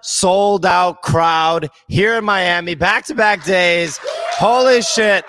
sold out crowd here in Miami, back-to-back days. Holy shit,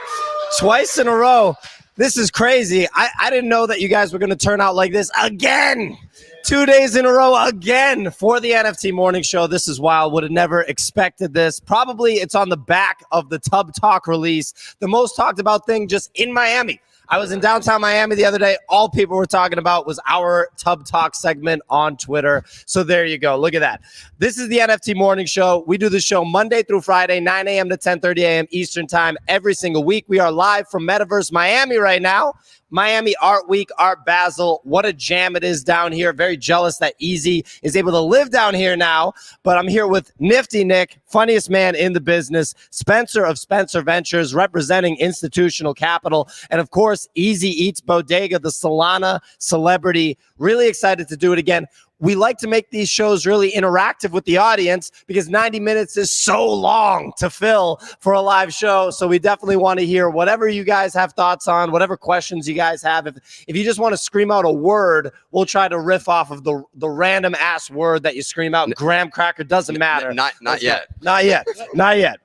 twice in a row. This is crazy. I didn't know that you guys were going to turn out like this again. 2 days in a row again for the NFT morning show. This is wild. Would have never expected this. Probably it's on the back of the Tub Talk release, the most talked about thing just in Miami. I was in downtown Miami the other day. All people were talking about was our Tub Talk segment on Twitter. So there you go. Look at that. This is the NFT Morning Show. We do the show Monday through Friday, 9 a.m. to 10:30 a.m. Eastern Time every single week. We are live from Metaverse Miami right now. Miami Art Week, Art Basel. What a jam it is down here. Very jealous that Easy is able to live down here now. But I'm here with Nifty Nick, funniest man in the business, Spencer of Spencer Ventures, representing institutional capital, and of course, Easy Eats Bodega, the Solana celebrity. Really excited to do it again. We like to make these shows really interactive with the audience because 90 minutes is so long to fill for a live show. So we definitely want to hear whatever you guys have thoughts on, whatever questions you guys have. If you just want to scream out a word, we'll try to riff off of the random ass word that you scream out. Graham cracker, doesn't matter. Not yet. Not yet.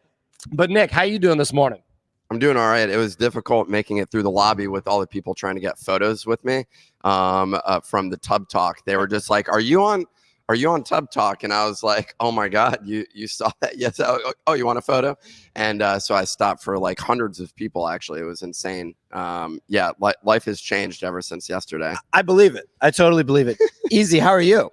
But Nick, how you doing this morning? I'm doing all right. It was difficult making it through the lobby with all the people trying to get photos with me from the Tub Talk. They were just like, are you on Tub Talk? And I was like, oh my God, you saw that? Yes. Oh, you want a photo? And so I stopped for like hundreds of people. Actually, it was insane. Life has changed ever since yesterday. I believe it. I totally believe it. Easy. How are you?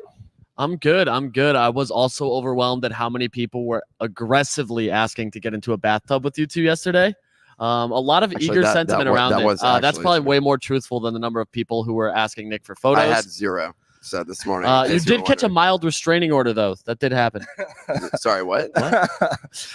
I'm good. I was also overwhelmed at how many people were aggressively asking to get into a bathtub with you two yesterday. A lot of eager sentiment around it. That's probably way more truthful than the number of people who were asking Nick for photos. I had zero said this morning. You did catch a mild restraining order, though. That did happen. Sorry, what?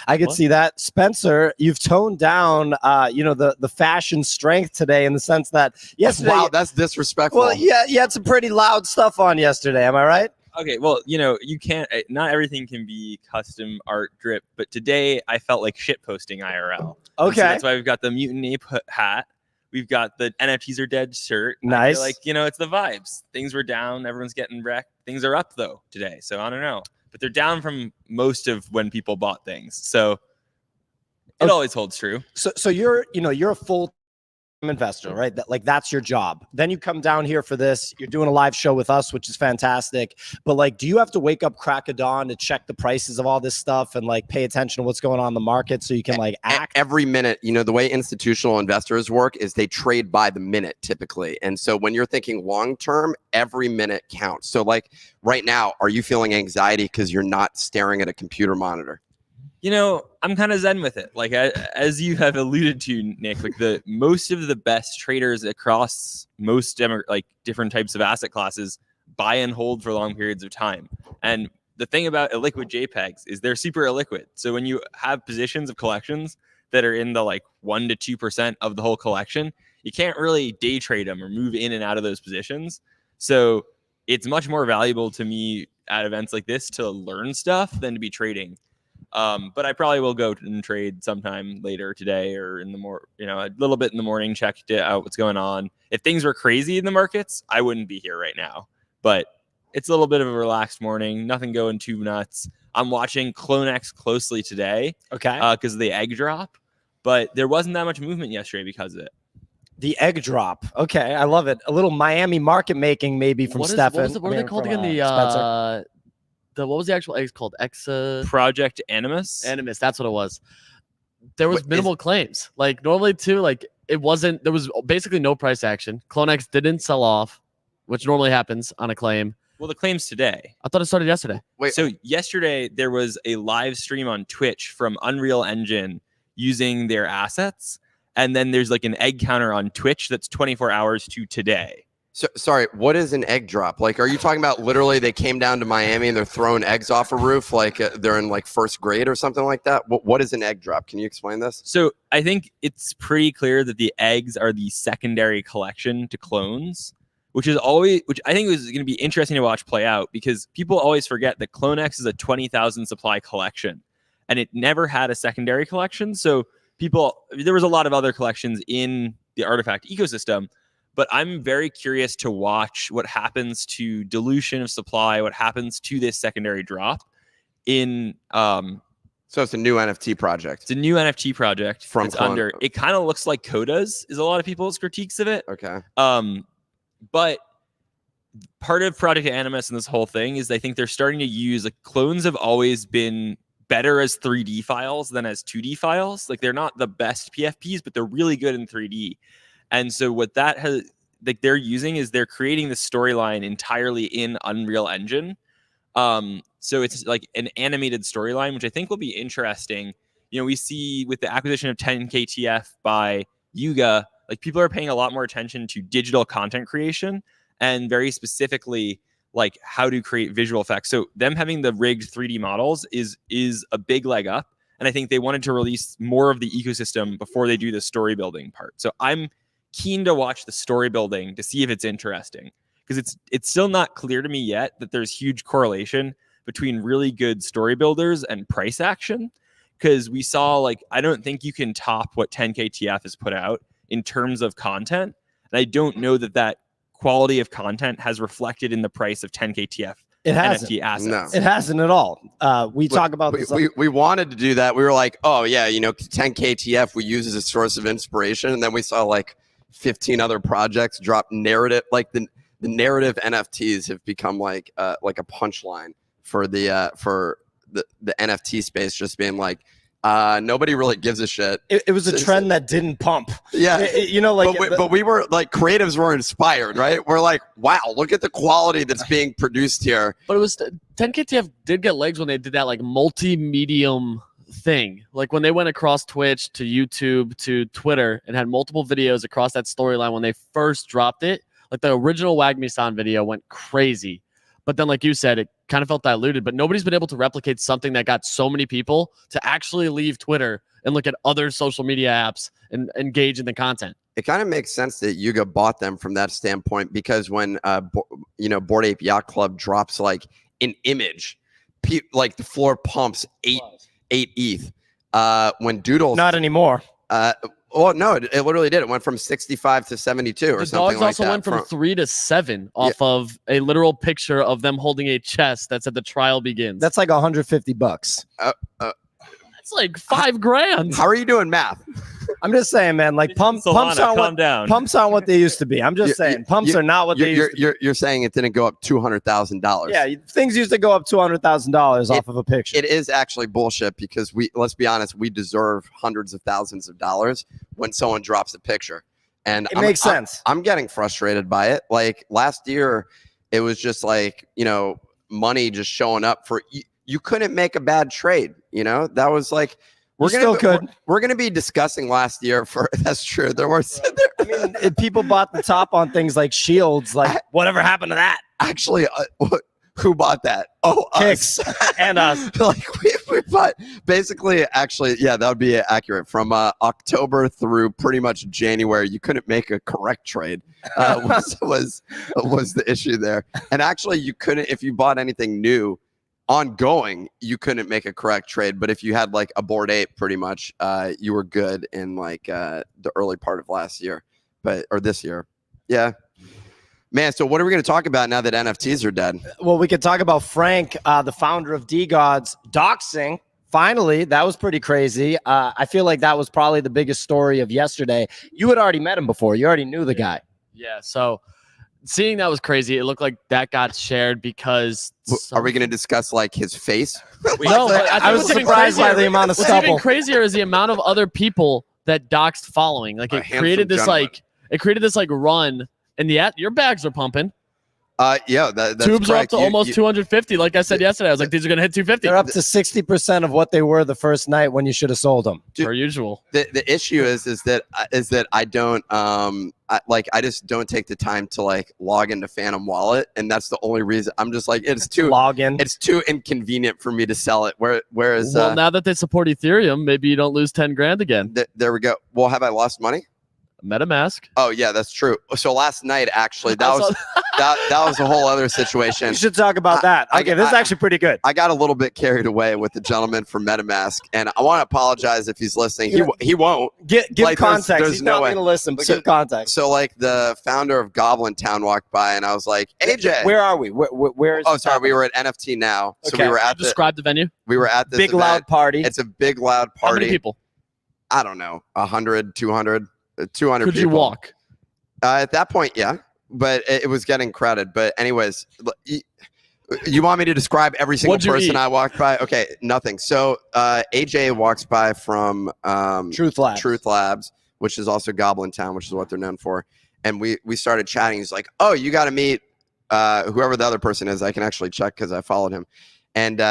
I could see that. Spencer, you've toned down, the fashion strength today in the sense that yesterday. Wow, that's disrespectful. Well, yeah, you had some pretty loud stuff on yesterday. Am I right? Okay, well, you can't, not everything can be custom art drip, but today I felt like shit posting IRL. Okay. So that's why we've got the Mutant Ape hat. We've got the NFTs are dead shirt. Nice. I feel like, it's the vibes. Things were down. Everyone's getting wrecked. Things are up, though, today. So I don't know. But they're down from most of when people bought things. So it always holds true. So you're a full investor, right? That's your job. Then you come down here for this. You're doing a live show with us, which is fantastic. But do you have to wake up crack of dawn to check the prices of all this stuff and pay attention to what's going on in the market so you can act every minute? The way institutional investors work is they trade by the minute typically. And so when you're thinking long term, every minute counts. So right now, are you feeling anxiety because you're not staring at a computer monitor? I'm kind of zen with it. As you have alluded to, Nick, the most of the best traders across most different types of asset classes buy and hold for long periods of time. And the thing about illiquid JPEGs is they're super illiquid. So when you have positions of collections that are in the 1 to 2% of the whole collection, you can't really day trade them or move in and out of those positions. So it's much more valuable to me at events like this to learn stuff than to be trading. But I probably will go and trade sometime later today or in the a little bit in the morning, check out what's going on. If things were crazy in the markets, I wouldn't be here right now. But it's a little bit of a relaxed morning, nothing going too nuts. I'm watching CloneX closely today, because of the egg drop, but there wasn't that much movement yesterday because of it. The egg drop. Okay, I love it. A little Miami market making maybe from Stefan. What are they called again? What was the actual eggs called? Project Animus. Animus, that's what it was. There was minimal claims. Normally too, it wasn't. There was basically no price action. CloneX didn't sell off, which normally happens on a claim. Well, the claim's today. I thought it started yesterday. So yesterday there was a live stream on Twitch from Unreal Engine using their assets, and then there's an egg counter on Twitch that's 24 hours to today. So, sorry, what is an egg drop? Are you talking about literally they came down to Miami and they're throwing eggs off a roof they're in first grade or something like that? What is an egg drop? Can you explain this? So I think it's pretty clear that the eggs are the secondary collection to clones, which I think is going to be interesting to watch play out because people always forget that CloneX is a 20,000 supply collection and it never had a secondary collection. So there was a lot of other collections in the artifact ecosystem. But I'm very curious to watch what happens to dilution of supply, what happens to this secondary drop. in So it's a new NFT project. It's a new NFT project from it's under. It kind of looks like Coda's is a lot of people's critiques of it. Okay. But part of Project Animus and this whole thing is I think they're starting to use, like, clones have always been better as 3D files than as 2D files. Like, they're not the best PFPs, but they're really good in 3D. And so what that has, like, they're using is they're creating the storyline entirely in Unreal Engine. So it's like an animated storyline, which I think will be interesting. You know, we see with the acquisition of 10KTF by Yuga, like, people are paying a lot more attention to digital content creation and very specifically like how to create visual effects. So them having the rigged 3D models is a big leg up. And I think they wanted to release more of the ecosystem before they do the story building part. So I'm keen to watch the story building to see if it's interesting, because it's still not clear to me yet that there's huge correlation between really good story builders and price action. Because we saw, like, I don't think you can top what 10KTF has put out in terms of content. And I don't know that quality of content has reflected in the price of 10KTF NFT assets. No. It hasn't at all. We talk about this. We wanted to do that. We were like, oh yeah, 10KTF we use as a source of inspiration, and then we saw like 15 other projects drop narrative. Like the narrative NFTs have become like a punchline for the NFT space, just being like, nobody really gives a shit. It was a trend that didn't pump. Yeah. But we were like, creatives were inspired, right? We're like, wow, look at the quality that's being produced here. But it was 10KTF did get legs when they did that like multi-medium thing. Like when they went across Twitch to YouTube to Twitter and had multiple videos across that storyline when they first dropped it. Like the original Wag Me San video went crazy. But then, like you said, it kind of felt diluted, but nobody's been able to replicate something that got so many people to actually leave Twitter and look at other social media apps and engage in the content. It kind of makes sense that Yuga bought them from that standpoint, because when, Bored Ape Yacht Club drops like an image, like the floor pumps 8 ETH. When Doodles... Not anymore. Oh no! It literally did. It went from 65 to 72 or something like that. The dogs also went from 3 to 7 off of a literal picture of them holding a chest that said "The trial begins." That's like $150. That's like $5,000. How are you doing math? I'm just saying, man. Like pumps aren't what they used to be. I'm just saying, pumps are not what they used to be. You're saying it didn't go up $200,000. Yeah, things used to go up $200,000 off of a picture. It is actually bullshit, because let's be honest, we deserve hundreds of thousands of dollars when someone drops a picture, and it makes sense. I'm getting frustrated by it. Like last year, it was just like money just showing up for you couldn't make a bad trade. That was like. We're gonna be discussing last year for that's true. There were I mean, people bought the top on things like shields. Like whatever happened to that? Actually, who bought that? Oh, Kicks and us. Like we bought basically. Actually, yeah, that would be accurate. From October through pretty much January, you couldn't make a correct trade. Was the issue there? And actually, you couldn't if you bought anything new. Ongoing, you couldn't make a correct trade, but if you had like a Bored Ape, pretty much you were good in like the early part of last year, or this year. Yeah, man. So what are we going to talk about now that NFTs are dead? Well, we could talk about Frank, the founder of DGods, doxing. Finally, that was pretty crazy. I feel like that was probably the biggest story of yesterday. You had already met him before. You already knew the guy. Yeah. So seeing that was crazy. It looked like that got shared because. Are we going to discuss like his face? No, I was surprised by the amount of stubble. What's even crazier is the amount of other people that doxed following. Like it created this run, and your bags are pumping. Yeah, that's tubes are up to almost 250. Like I said yesterday, I was like, these are gonna hit 250. They're up to 60% of what they were the first night when you should have sold them. Per usual. The issue is that I don't I just don't take the time to like log into Phantom Wallet, and that's the only reason. I'm just like it's too inconvenient for me to sell it. Whereas now that they support Ethereum, maybe you don't lose 10 grand again. There we go. Well, have I lost money? MetaMask. Oh yeah, that's true. So last night, actually, that was a whole other situation. We should talk about that. Okay, this is actually pretty good. I got a little bit carried away with the gentleman from MetaMask, and I want to apologize if he's listening. He won't. Give like, context. There's he's not going to listen, but give context. So like the founder of Goblin Town walked by, and I was like, AJ, where are we? Where is? Oh, sorry, we were at NFT Now. So we were at describe the venue. We were at this big event. Loud party. It's a big loud party. How many people? I don't know, 100, 200, 200 Could people. you walk? At that point, yeah, but it was getting crowded. But anyways, you want me to describe every single person I walked by? Okay, nothing. So AJ walks by from Truth Labs, which is also Goblin Town, which is what they're known for. And we started chatting. He's like, oh, you got to meet whoever the other person is. I can actually check because I followed him. And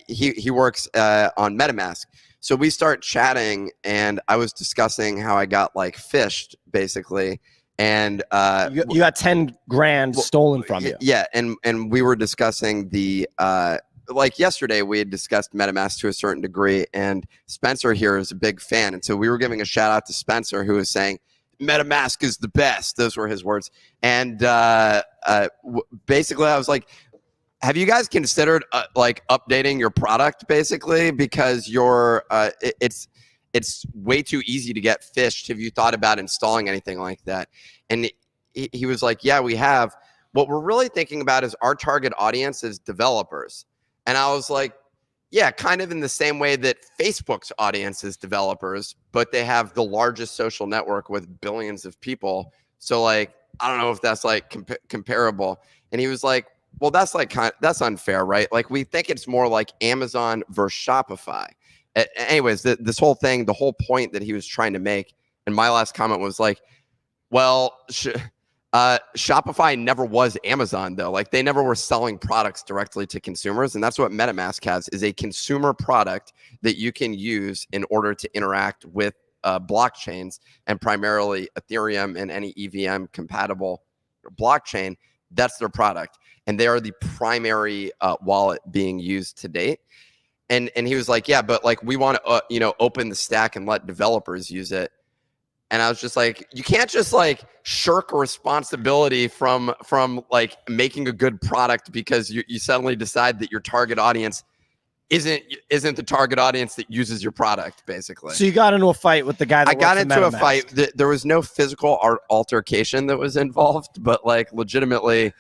he works on MetaMask. So we start chatting, and I was discussing how I got like fished, basically. And you got 10 grand stolen from you. Yeah, and we were discussing the like yesterday we had discussed MetaMask to a certain degree, and Spencer here is a big fan, and so we were giving a shout out to Spencer, who was saying MetaMask is the best. Those were his words. And basically I was like, have you guys considered like updating your product, basically, because you're it's way too easy to get phished. Have you thought about installing anything like that? And he was like, yeah, we have. What we're really thinking about is our target audience is developers. And I was like, yeah, kind of in the same way that Facebook's audience is developers, but they have the largest social network with billions of people. So like, I don't know if that's like comparable. And he was like, well, that's like that's unfair, right? Like we think it's more like Amazon versus Shopify. Anyways, this whole thing, the whole point that he was trying to make, and my last comment was like, well, Shopify never was Amazon, though. Like they never were selling products directly to consumers, and that's what MetaMask has, is a consumer product that you can use in order to interact with blockchains, and primarily Ethereum and any EVM compatible blockchain. That's their product, and they are the primary wallet being used to date. And he was like, yeah, but like we want to open the stack and let developers use it. And I was just like, you can't just like shirk responsibility from like making a good product because you suddenly decide that your target audience isn't the target audience that uses your product, basically. So you got into a fight with the guy that I got into a fight. There was no physical altercation that was involved, but like legitimately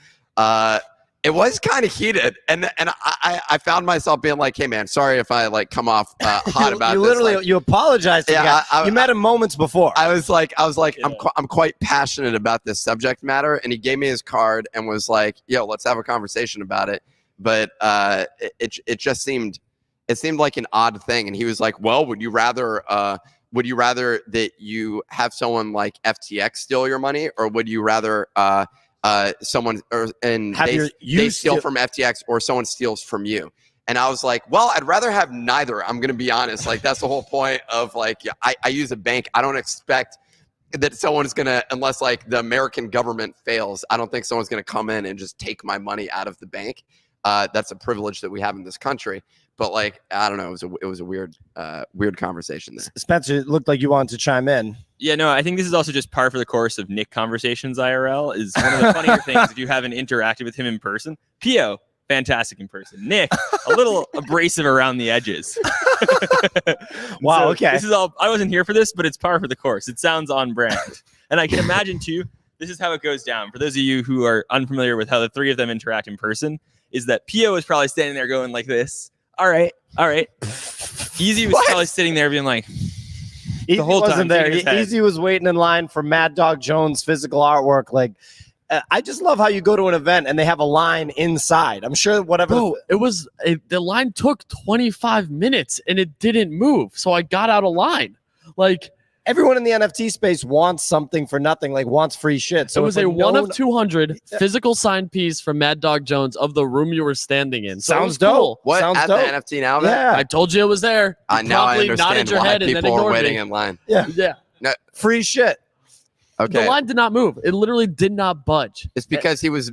it was kind of heated, and I found myself being like, "Hey, man, sorry if I like come off hot about you this." Literally, like, you apologized to the guy. You met him moments before. I was like, yeah. I'm quite passionate about this subject matter, and he gave me his card and was like, "Yo, let's have a conversation about it." But it seemed like an odd thing, and he was like, "Well, would you rather that you have someone like FTX steal your money, or would you rather someone they steal from FTX, or someone steals from you?" And I was like, well, I'd rather have neither. I'm going to be honest. Like, that's the whole point of like, I use a bank. I don't expect that someone's going to, unless like the American government fails, I don't think someone's going to come in and just take my money out of the bank. That's a privilege that we have in this country. But like, I don't know, it was a weird conversation there. Spencer, it looked like you wanted to chime in. Yeah, no, I think this is also just par for the course of Nick Conversations IRL. Is one of the funnier things if you haven't interacted with him in person. Pio, fantastic in person. Nick, a little abrasive around the edges. Wow, so okay. This is all. I wasn't here for this, but it's par for the course. It sounds on brand, and I can imagine too. This is how it goes down. For those of you who are unfamiliar with how the three of them interact in person, is that Pio is probably standing there going like this. All right. Easy was probably sitting there being like, Easy the whole time. There. Easy was waiting in line for Mad Dog Jones' physical artwork. Like, I just love how you go to an event and they have a line inside. I'm sure whatever. Bro, the line took 25 minutes and it didn't move. So I got out of line. Like, everyone in the NFT space wants something for nothing, like wants free shit. So it was a 1 of 200 physical signed piece from Mad Dog Jones of the room you were standing in. So sounds dope. Cool. What? Sounds at dope. the NFT Now? Yeah. I told you it was there. Now I understand your why head people and then are ignored waiting me. in line. Yeah. No. Free shit. Okay. The line did not move. It literally did not budge. It's because his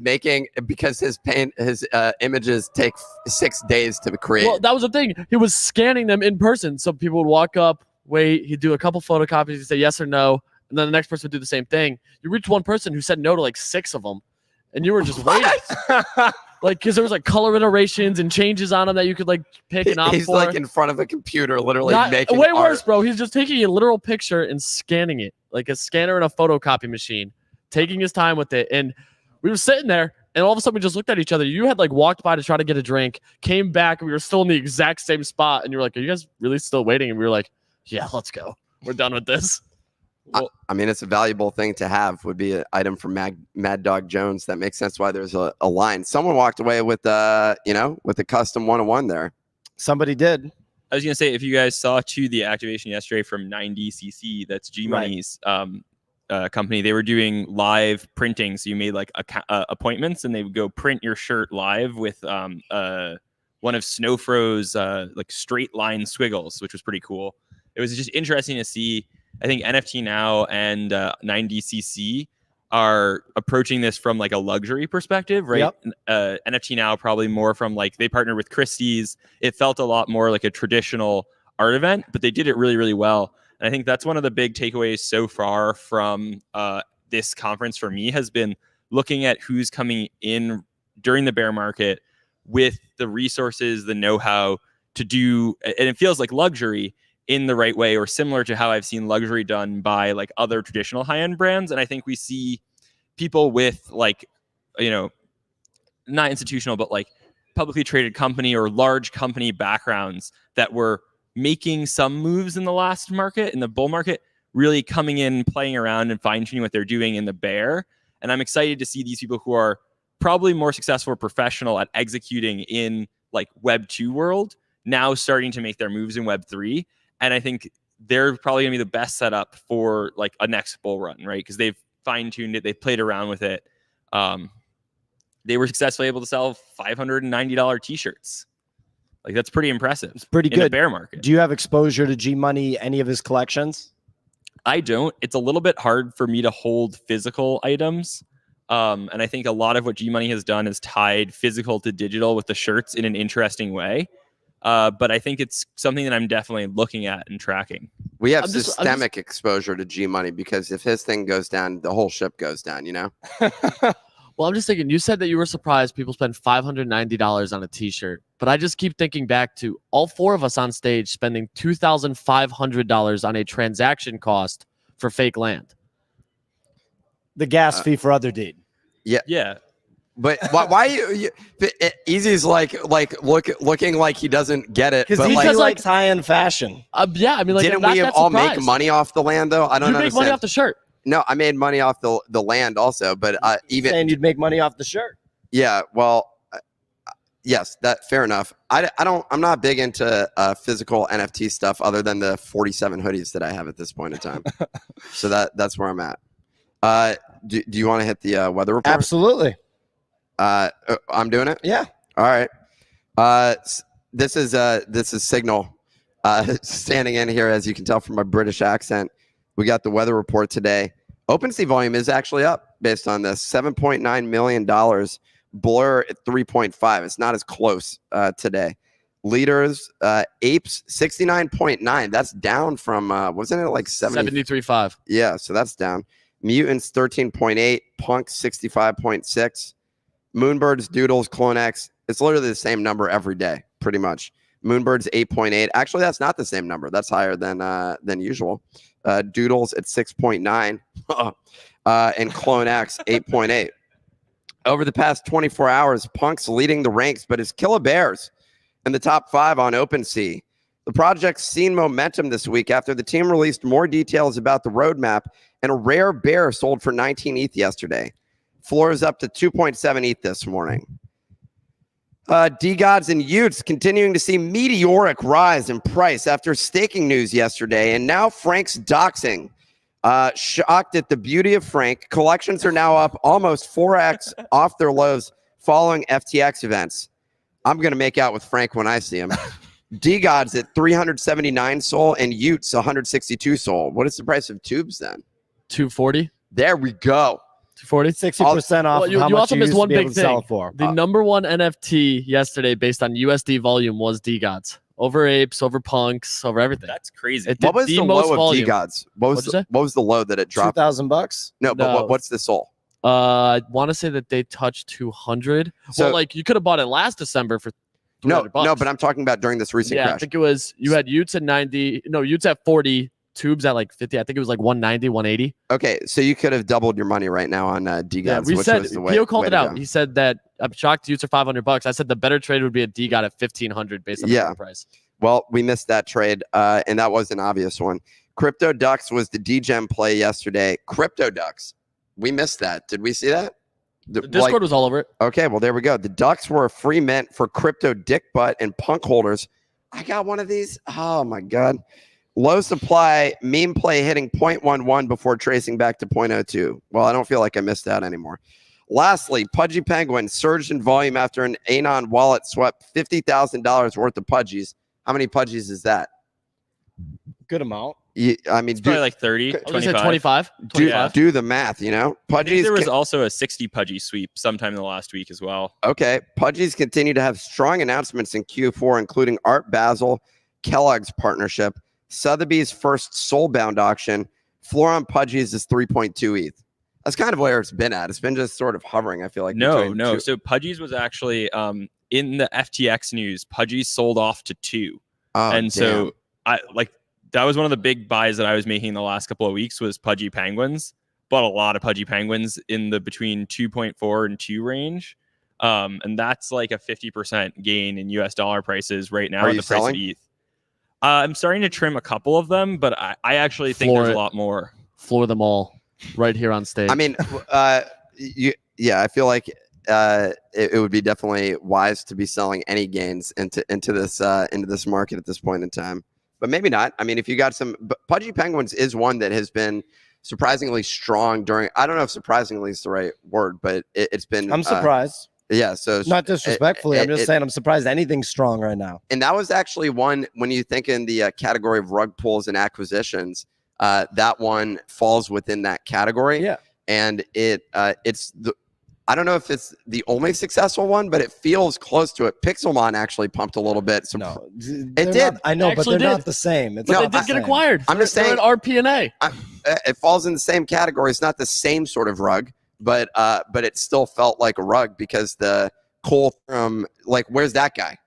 images take 6 days to create. Well, that was the thing. He was scanning them in person. So people would walk up, wait, he'd do a couple photocopies, he'd say yes or no, and then the next person would do the same thing. You reached one person who said no to like 6 of them, and you were just waiting. Like, because there was like color iterations and changes on them that you could like pick and opt for. He's like in front of a computer, literally making way art. Worse, bro. He's just taking a literal picture and scanning it, like a scanner and a photocopy machine, taking his time with it. And we were sitting there, and all of a sudden we just looked at each other. You had like walked by to try to get a drink, came back, and we were still in the exact same spot. And you were like, "Are you guys really still waiting?" And we were like, "Yeah, let's go. We're done with this." Well, I mean, it's a valuable thing to have. Would be an item from Mad Dog Jones. That makes sense why there's a line. Someone walked away with with a custom 101 there. Somebody did. I was gonna say, if you guys saw the activation yesterday from 90cc, that's G Money's company. They were doing live printing, so you made like appointments, and they would go print your shirt live with one of Snowfro's like straight line squiggles, which was pretty cool. It was just interesting to see. I think NFT Now and 90cc are approaching this from like a luxury perspective, right? Yep. NFT Now probably more from like they partnered with Christie's. It felt a lot more like a traditional art event, but they did it really, really well. And I think that's one of the big takeaways so far from this conference for me has been looking at who's coming in during the bear market with the resources, the know-how to do, and it feels like luxury in the right way, or similar to how I've seen luxury done by like other traditional high-end brands. And I think we see people with like, not institutional, but like publicly traded company or large company backgrounds that were making some moves in the last market, in the bull market, really coming in, playing around and fine-tuning what they're doing in the bear. And I'm excited to see these people who are probably more successful or professional at executing in like Web 2 world now starting to make their moves in Web 3. And I think they're probably going to be the best setup for like a next bull run, right? Because they've fine-tuned it. They've played around with it. They were successfully able to sell $590 t-shirts. Like, that's pretty impressive. It's pretty good. In the bear market. Do you have exposure to G Money, any of his collections? I don't. It's a little bit hard for me to hold physical items. And I think a lot of what G Money has done is tied physical to digital with the shirts in an interesting way. But I think it's something that I'm definitely looking at and tracking. We have systemic exposure to G Money because if his thing goes down, the whole ship goes down, you know? Well, I'm just thinking, you said that you were surprised people spend $590 on a t-shirt, but I just keep thinking back to all 4 of us on stage spending $2,500 on a transaction cost for fake land. The gas fee for other deed. Yeah. Yeah. But why you Easy's looking like he doesn't get it because he likes like high-end fashion. Yeah, I mean, like, didn't we all make money off the land though? I don't understand. You make money off the shirt. No, I made money off the land also, but even saying you'd make money off the shirt. Yeah, well, yes, that fair enough. I'm not big into physical NFT stuff other than the 47 hoodies that I have at this point in time. So that's where I'm at. Do you want to hit the weather report? Absolutely. I'm doing it. Yeah. All right. This is Signal standing in here, as you can tell from my British accent. We got the weather report today. OpenSea volume is actually up based on this. $7.9 million. Blur at 3.5. It's not as close today. Leaders, Apes 69.9. That's down from wasn't it like 73.5? Yeah, so that's down. Mutants 13.8. Punk 65.6. Moonbirds, Doodles, CloneX. It's literally the same number every day, pretty much. Moonbirds 8.8. Actually, that's not the same number. That's higher than usual. Doodles at 6.9. And CloneX 8.8. Over the past 24 hours, Punk's leading the ranks, but it's Killer Bears in the top 5 on OpenSea. The project's seen momentum this week after the team released more details about the roadmap, and a rare bear sold for 19 ETH yesterday. Floor is up to 2.7 ETH this morning. D-Gods and Utes continuing to see meteoric rise in price after staking news yesterday, and now Frank's doxing. Shocked at the beauty of Frank. Collections are now up almost 4x off their lows following FTX events. I'm going to make out with Frank when I see him. D-Gods at 379 SOL and Utes 162 SOL. What is the price of tubes then? 240. There we go. 240. 60% off. Well, you also missed one big thing. For. The number one NFT yesterday based on USD volume was D-Gods. over apes, over punks, over everything. That's crazy. What was the low of D-Gods? What was the low that it dropped? $2,000? No, but what's the soul? I want to say that they touched 200. So, well, like you could have bought it last December for $300. No, but I'm talking about during this recent crash. I think it was you had Utes at 90. No, Utes at 40. Tubes at like 50. I think it was like 190, 180. Okay, so you could have doubled your money right now on D-Gods. Yeah, we said Pio called it out. He said that I'm shocked Utes are $500. I said the better trade would be a D-God at $1,500 based on the price. Well, we missed that trade, and that was an obvious one. Crypto Ducks was the DGEM play yesterday. Crypto Ducks, we missed that. Did we see that? The Discord was all over it. Okay, well, there we go. The Ducks were a free mint for crypto dick butt and punk holders. I got one of these. Oh, my God. Low supply, meme play hitting 0.11 before tracing back to 0.02. Well, I don't feel like I missed that anymore. Lastly, Pudgy Penguin surged in volume after an Anon wallet swept $50,000 worth of Pudgies. How many Pudgies is that? Good amount. I mean, probably like 30, 25. Do the math, you know? Pudgies. There was also a 60 Pudgy sweep sometime in the last week as well. Okay. Pudgies continue to have strong announcements in Q4, including Art Basel, Kellogg's partnership, Sotheby's first soulbound auction. Floor on Pudgies is 3.2 ETH. That's kind of where it's been at. It's been just sort of hovering, I feel like. No. So Pudgies was actually in the FTX news. Pudgies sold off to 2. So that was one of the big buys that I was making the last couple of weeks was Pudgy Penguins. Bought a lot of Pudgy Penguins in the between 2.4 and 2 range. And that's like a 50% gain in US dollar prices right now. Are at you the price selling? of ETH. I'm starting to trim a couple of them, but I actually think there's a lot more. Floor them all right here on stage. I mean, I feel like it would be definitely wise to be selling any gains into this market at this point in time, but maybe not. I mean, if you got some, Pudgy Penguins is one that has been surprisingly strong during. I don't know if surprisingly is the right word, but it's been. I'm surprised. Yeah, so not disrespectfully, I'm just saying I'm surprised anything's strong right now. And that was actually one when you think in the category of rug pulls and acquisitions, that one falls within that category. Yeah, and it's the. I don't know if it's the only successful one, but it feels close to it. Pixelmon actually pumped a little bit. So no, it did. I know, but they're not the same. But they did get acquired. I'm just saying, at RPNA. It falls in the same category. It's not the same sort of rug. But it still felt like a rug because the Cole from where's that guy?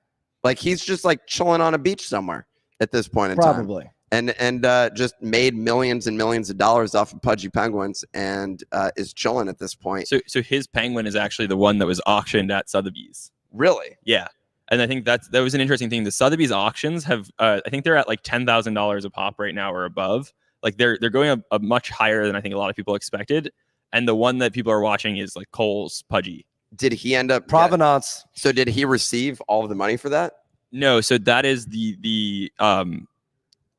Like he's just like chilling on a beach somewhere at this point in time. Probably. And just made millions and millions of dollars off of Pudgy Penguins and is chilling at this point. So his penguin is actually the one that was auctioned at Sotheby's. Really? Yeah. And I think that was an interesting thing. The Sotheby's auctions have I think they're at like $10,000 a pop right now or above. Like they're going a much higher than I think a lot of people expected. And the one that people are watching is like Cole's Pudgy. Did he end up provenance? So did he receive all of the money for that? No. So that is the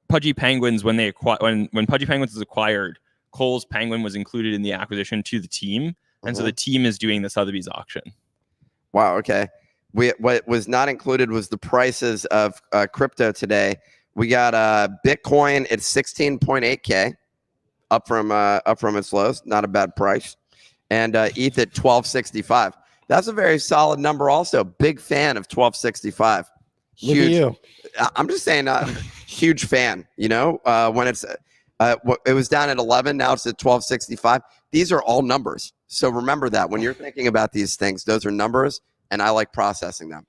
Pudgy Penguins when Pudgy Penguins was acquired. Cole's Penguin was included in the acquisition to the team, and so the team is doing the Sotheby's auction. Wow. Okay. What was not included was the prices of crypto today. We got Bitcoin at 16.8K. Up from its lows, not a bad price, and ETH at 1265. That's a very solid number. Also, big fan of 1265. Huge. Look at you. I'm just saying, huge fan. You know, when it was down at 11, now it's at 1265. These are all numbers, so remember that when you're thinking about these things, those are numbers, and I like processing them.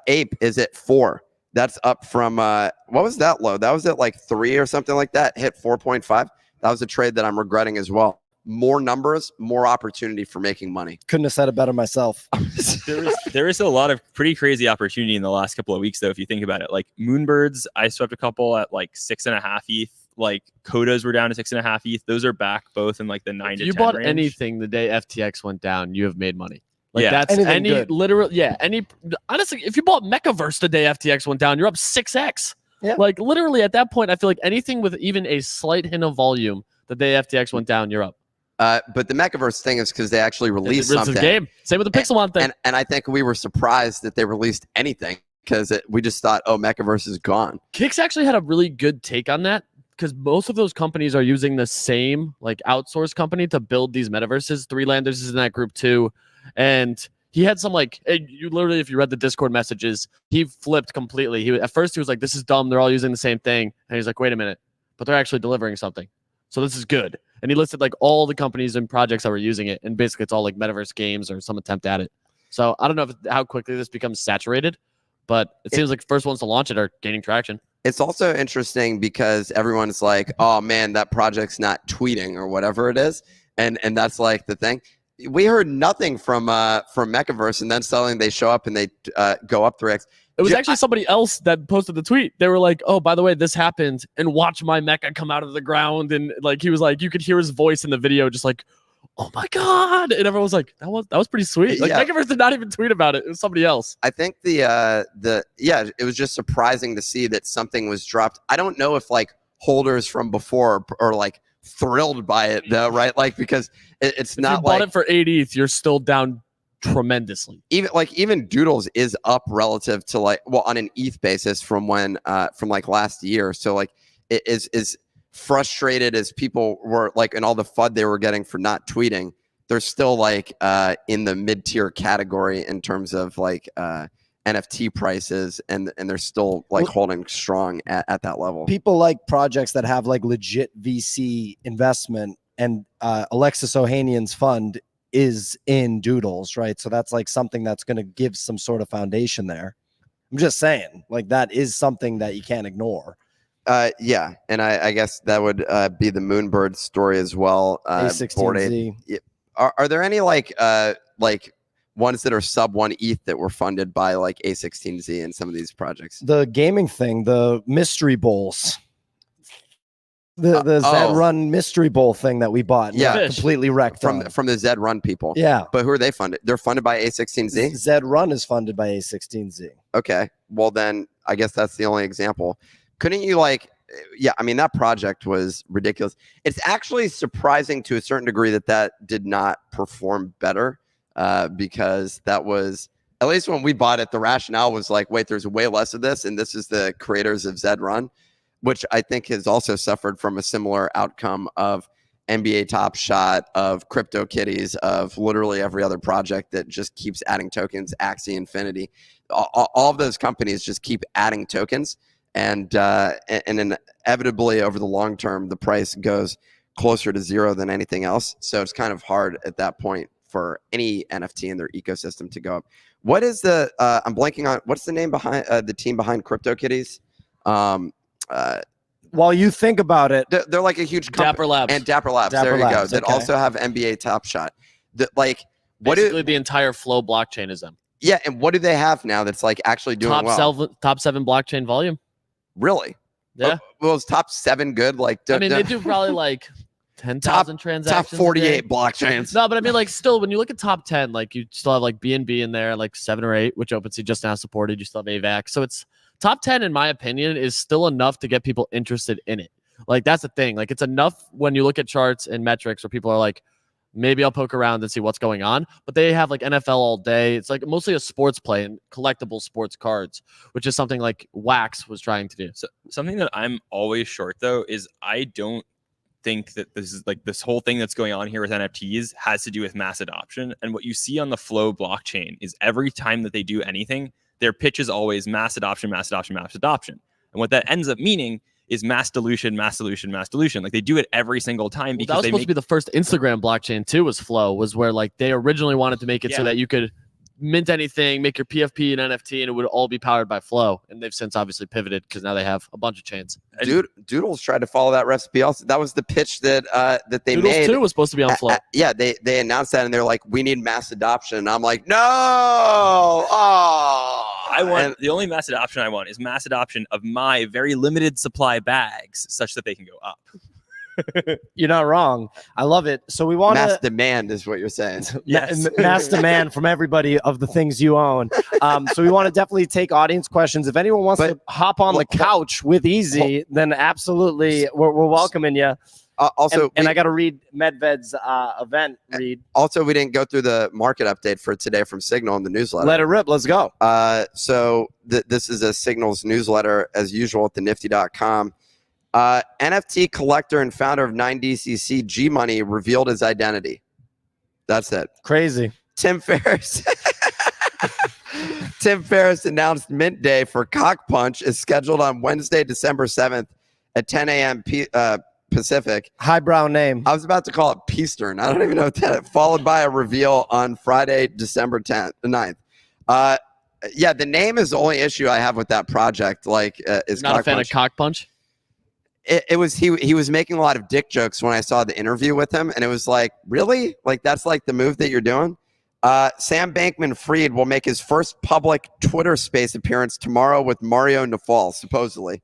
Ape is at 4. That's up from what was that low? That was at like 3 or something like that. Hit 4.5. That was a trade that I'm regretting as well. More numbers, more opportunity for making money. Couldn't have said it better myself. There is a lot of pretty crazy opportunity in the last couple of weeks, though, if you think about it. Like Moonbirds, I swept a couple at like 6.5 ETH. Like Codas were down to 6.5 ETH. Those are back both in like the 9 to 10 you bought range. Anything the day FTX went down, you have made money. Like yeah. that's honestly, if you bought Mechaverse the day FTX went down, you're up 6x. Yeah. Like literally at that point, I feel like anything with even a slight hint of volume the day FTX went down, you're up. But the Mechaverse thing is because they actually released something. The game. Same with the Pixelmon thing. And I think we were surprised that they released anything because we just thought, oh, Mechaverse is gone. Kix actually had a really good take on that because most of those companies are using the same like outsource company to build these metaverses. Three Landers is in that group too. And He had some like, you literally, if you read the Discord messages, he flipped completely. At first he was like, this is dumb. They're all using the same thing. And he's like, wait a minute, but they're actually delivering something. So this is good. And he listed like all the companies and projects that were using it. And basically it's all like metaverse games or some attempt at it. So I don't know how quickly this becomes saturated, but it seems like the first ones to launch it are gaining traction. It's also interesting because everyone's like, oh man, that project's not tweeting or whatever it is. And that's like the thing. We heard nothing from Mechaverse, and then suddenly they show up and they go up 3x. It was actually somebody else that posted the tweet. They were like, oh, by the way, this happened, and watch my mecha come out of the ground. And like he was like, you could hear his voice in the video just like, oh my God. And everyone was like, that was pretty sweet. Like Mechaverse did not even tweet about it. It was somebody else. I think it was just surprising to see that something was dropped. I don't know if like holders from before are like thrilled by it though, right? Like because it's not like, bought it for 8 ETH, you're still down tremendously. Even Doodles is up relative to like, well, on an ETH basis from when from like last year. So like it is frustrated as people were like, and all the FUD they were getting for not tweeting, they're still like in the mid-tier category in terms of like NFT prices, and they're still like holding strong at that level. People like projects that have like legit VC investment, and Alexis Ohanian's fund is in Doodles, right? So that's like something that's going to give some sort of foundation there. I'm just saying, like that is something that you can't ignore. Yeah, and I guess that would be the Moonbird story as well. A16Z. Are there any like ones that are sub 1 ETH that were funded by like A16Z and some of these projects? The gaming thing, the mystery bowls. The Zed Run mystery bowl thing that we bought. Yeah, completely wrecked from the Zed Run people. Yeah, but who are they funded? They're funded by A16Z. Zed Run is funded by A16Z. Okay, well then I guess that's the only example. Couldn't you like? Yeah, I mean that project was ridiculous. It's actually surprising to a certain degree that did not perform better, because that was, at least when we bought it, the rationale was like, wait, there's way less of this, and this is the creators of Zed Run, which I think has also suffered from a similar outcome of NBA Top Shot, of CryptoKitties, of literally every other project that just keeps adding tokens, Axie Infinity. All of those companies just keep adding tokens. And inevitably over the long term, the price goes closer to zero than anything else. So it's kind of hard at that point for any NFT in their ecosystem to go up. What is the I'm blanking on what's the name behind the team behind CryptoKitties? While you think about it, they're like a huge company. Dapper Labs. And Dapper Labs. There you go. That also have NBA Top Shot. Basically the entire Flow blockchain is them. Yeah, and what do they have now that's like actually doing top 7 blockchain volume? Really? Yeah. Well, is top 7 good? Like, I mean, they do probably like 10,000 transactions. Top 48 blockchains. No, but I mean, like, still, when you look at top 10, like, you still have like BNB in there, like 7 or 8, which OpenSea just now supported. You still have AVAX. So it's top 10, in my opinion, is still enough to get people interested in it. Like, that's the thing. Like, it's enough when you look at charts and metrics where people are like, maybe I'll poke around and see what's going on. But they have like NFL all day. It's like mostly a sports play and collectible sports cards, which is something like Wax was trying to do. So something that I'm always short though is I don't think that this is like this whole thing that's going on here with NFTs has to do with mass adoption. And what you see on the Flow blockchain is every time that they do anything, their pitch is always mass adoption, mass adoption, mass adoption. And what that ends up meaning is mass dilution, mass dilution, mass dilution. Like they do it every single time because that was supposed to be the first Instagram blockchain too. Was Flow, was where like they originally wanted to make it so that you could mint anything, make your PFP an NFT, and it would all be powered by Flow. And they've since obviously pivoted because now they have a bunch of chains. Doodles tried to follow that recipe. Also, that was the pitch that they Doodles made. Too was supposed to be on Flow. Yeah, they announced that, and they're like, we need mass adoption. And I'm like, no. Oh. The only mass adoption I want is mass adoption of my very limited supply bags such that they can go up. You're not wrong. I love it. So we want mass demand is what you're saying. Yes. Mass demand from everybody of the things you own. So we want to definitely take audience questions. If anyone wants to hop on the couch with Easy, then absolutely we're welcoming you. Also, I got to read Medved's event read. Also, we didn't go through the market update for today from Signal in the newsletter. Let it rip. Let's go. So this is a Signal's newsletter as usual at thenifty.com. NFT collector and founder of 9DCC, G Money, revealed his identity. That's it. Crazy. Tim Ferriss. Tim Ferriss announced Mint Day for Cock Punch is scheduled on Wednesday, December 7th at 10 a.m. Pacific. Highbrow name. I was about to call it Peastern. I don't even know what that. Followed by a reveal on Friday, December 9th. Yeah, the name is the only issue I have with that project. Like, is not a fan of Cock Punch? It was he was making a lot of dick jokes when I saw the interview with him, and it was like, really? Like, that's like the move that you're doing? Sam Bankman-Fried will make his first public Twitter Space appearance tomorrow with Mario Nafal, supposedly.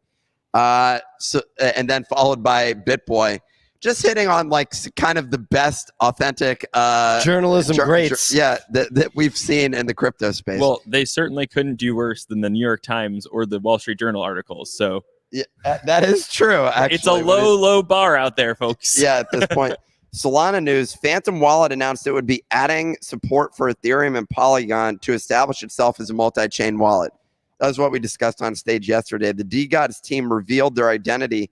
And then followed by BitBoy, just hitting on like kind of the best authentic journalism greats, that we've seen in the crypto space. Well, they certainly couldn't do worse than the New York Times or the Wall Street Journal articles. So yeah, that is true. Actually, it's a low bar out there, folks. Yeah, at this point. Solana news: Phantom Wallet announced it would be adding support for Ethereum and Polygon to establish itself as a multi-chain wallet. That was what we discussed on stage yesterday. The DeGods team revealed their identity,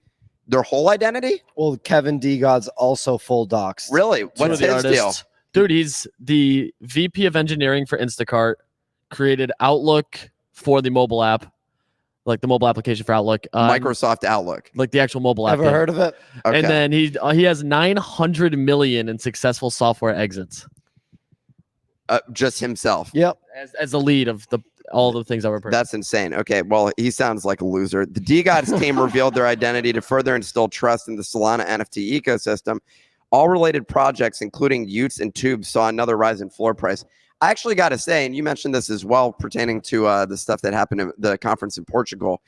their whole identity. Well, Kevin DeGods also full docs. Really? What's his deal? Dude, he's the VP of engineering for Instacart, created Outlook for the mobile app, like the mobile application for Outlook. Microsoft Outlook. Like the actual mobile app. Ever heard of it? Okay. And then he has 900 million in successful software exits. Just himself. Yep. As the lead of all the things that were. That's insane. Okay, well, he sounds like a loser. The DeGods team revealed their identity to further instill trust in the Solana NFT ecosystem. All related projects, including Utes and Tubes, saw another rise in floor price. I actually got to say, and you mentioned this as well, pertaining to the stuff that happened at the conference in Portugal.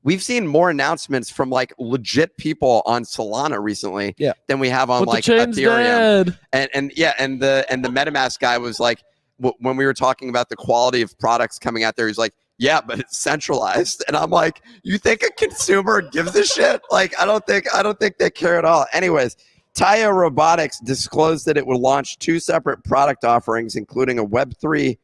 We've seen more announcements from like legit people on Solana recently than we have on like Ethereum. And the MetaMask guy was like, when we were talking about the quality of products coming out there, he's like, yeah, but it's centralized. And I'm like, you think a consumer gives a shit? Like, I don't think they care at all. Anyways, Taya Robotics disclosed that it would launch 2 separate product offerings, including a Web3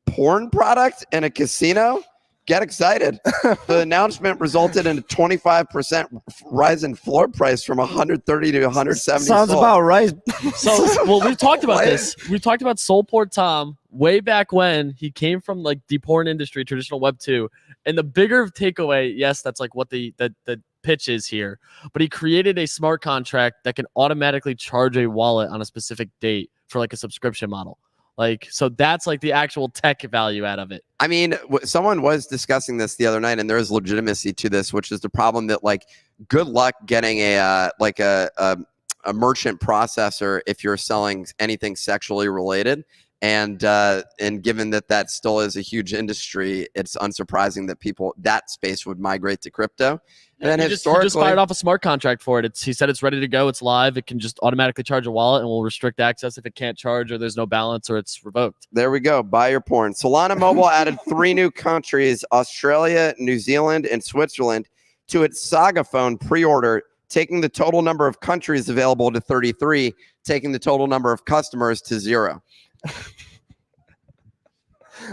porn product and a casino. Get excited. The announcement resulted in a 25% rise in floor price from 130 to 170. Sounds about right. So, well, we've talked about this. We've talked about Soulport Tom way back when he came from like the porn industry, traditional Web 2. And the bigger takeaway, yes, that's like what the pitch is here. But he created a smart contract that can automatically charge a wallet on a specific date for like a subscription model. Like, so that's like the actual tech value out of it. I mean, someone was discussing this the other night, and there is legitimacy to this, which is the problem that like, good luck getting a merchant processor if you're selling anything sexually related. And given that still is a huge industry, it's unsurprising that that space would migrate to crypto. And then he just fired off a smart contract for it. He said it's ready to go. It's live. It can just automatically charge a wallet and will restrict access if it can't charge or there's no balance or it's revoked. There we go. Buy your porn. Solana Mobile added 3 new countries, Australia, New Zealand, and Switzerland, to its Saga phone pre-order, taking the total number of countries available to 33, taking the total number of customers to 0.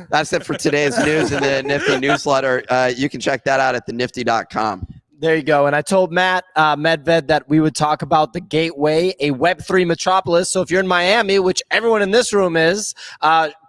That's it for today's news in the Nifty newsletter. You can check that out at thenifty.com. There you go. And I told Matt Medved that we would talk about the Gateway, a Web3 metropolis. So if you're in Miami, which everyone in this room is,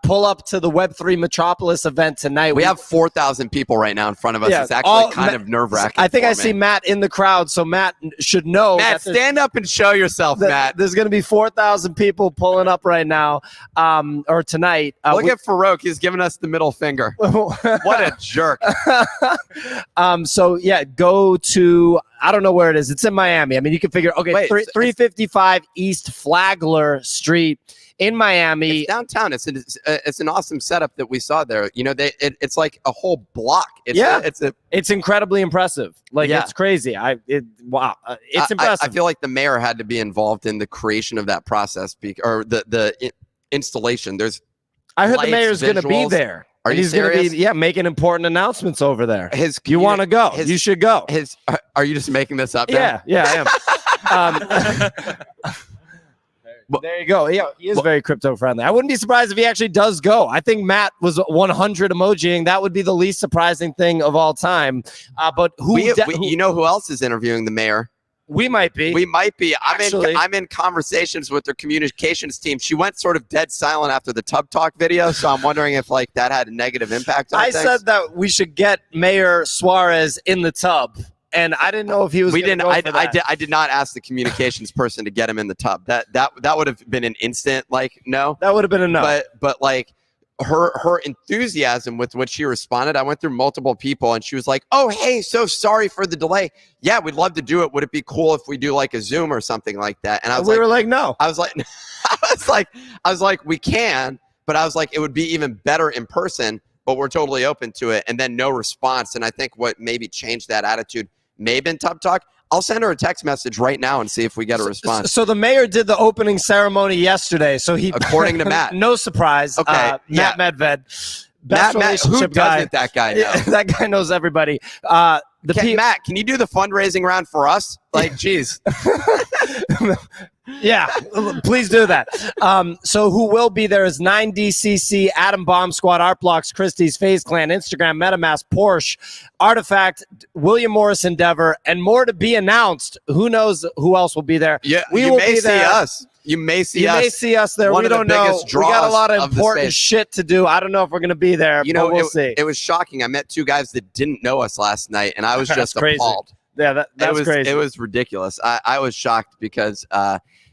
pull up to the Web3 Metropolis event tonight. We have 4,000 people right now in front of us. Yeah, it's actually kind of nerve-wracking. I think I see Matt in the crowd, so Matt should know. Matt, stand up and show yourself, Matt. There's going to be 4,000 people pulling up right now, or tonight. Look at Farouk. He's giving us the middle finger. What a jerk. So, yeah, go to, I don't know where it is. It's in Miami. I mean, you can figure, okay, 355 East Flagler Street. In Miami, it's downtown. It's an awesome setup that we saw there. You know, it's like a whole block. It's incredibly impressive. Like it's crazy. Wow, it's impressive. I feel like the mayor had to be involved in the creation of that process, or the installation. I heard the mayor's going to be there. Are you serious? He's going to be important announcements over there. You want to go? You should go. Are you just making this up? Yeah, I am. There you go. Yeah, he is very crypto friendly. I wouldn't be surprised if he actually does go. I think Matt was 100 emojiing. That would be the least surprising thing of all time. But you know who else is interviewing the mayor? We might be. We might be. Actually, I'm in conversations with their communications team. She went sort of dead silent after the Tub Talk video, so I'm wondering if like that had a negative impact on things. I said that we should get Mayor Suarez in the tub. And I didn't know if he was. We didn't. Go for that. I did not ask the communications person to get him in the tub. That would have been an instant like no. That would have been a no. But like her enthusiasm with which she responded. I went through multiple people, and she was like, "Oh, hey, so sorry for the delay. Yeah, we'd love to do it. Would it be cool if we do like a Zoom or something like that?" And I was we were like, no. I was like, we can, but I was like, it would be even better in person. But we're totally open to it. And then no response. And I think what maybe changed that attitude may have been Tub Talk. I'll send her a text message right now and see if we get a response. So the mayor did the opening ceremony yesterday. So he, according to Matt, no surprise. Okay, Matt Medved, best relationship who guy. Doesn't that guy know? Yeah, that guy knows everybody. Matt, can you do the fundraising round for us? Like, geez. Yeah, please do that. So who will be there is 9DCC, Atom Bomb Squad, Art Blocks, Christie's, FaZe Clan, Instagram, MetaMask, Porsche, Artifact, William Morris Endeavor, and more to be announced. Who knows who else will be there? Yeah, we you will may be there. See us. You may see us. You may see us there. One We of the don't know. biggest We got a lot of draws of the important space. shit to do. I don't know if we're going to be there, You know, but we'll see. It was shocking. I met two guys that didn't know us last night, and I was just crazy. appalled. Yeah, that's crazy. It was ridiculous. I was shocked because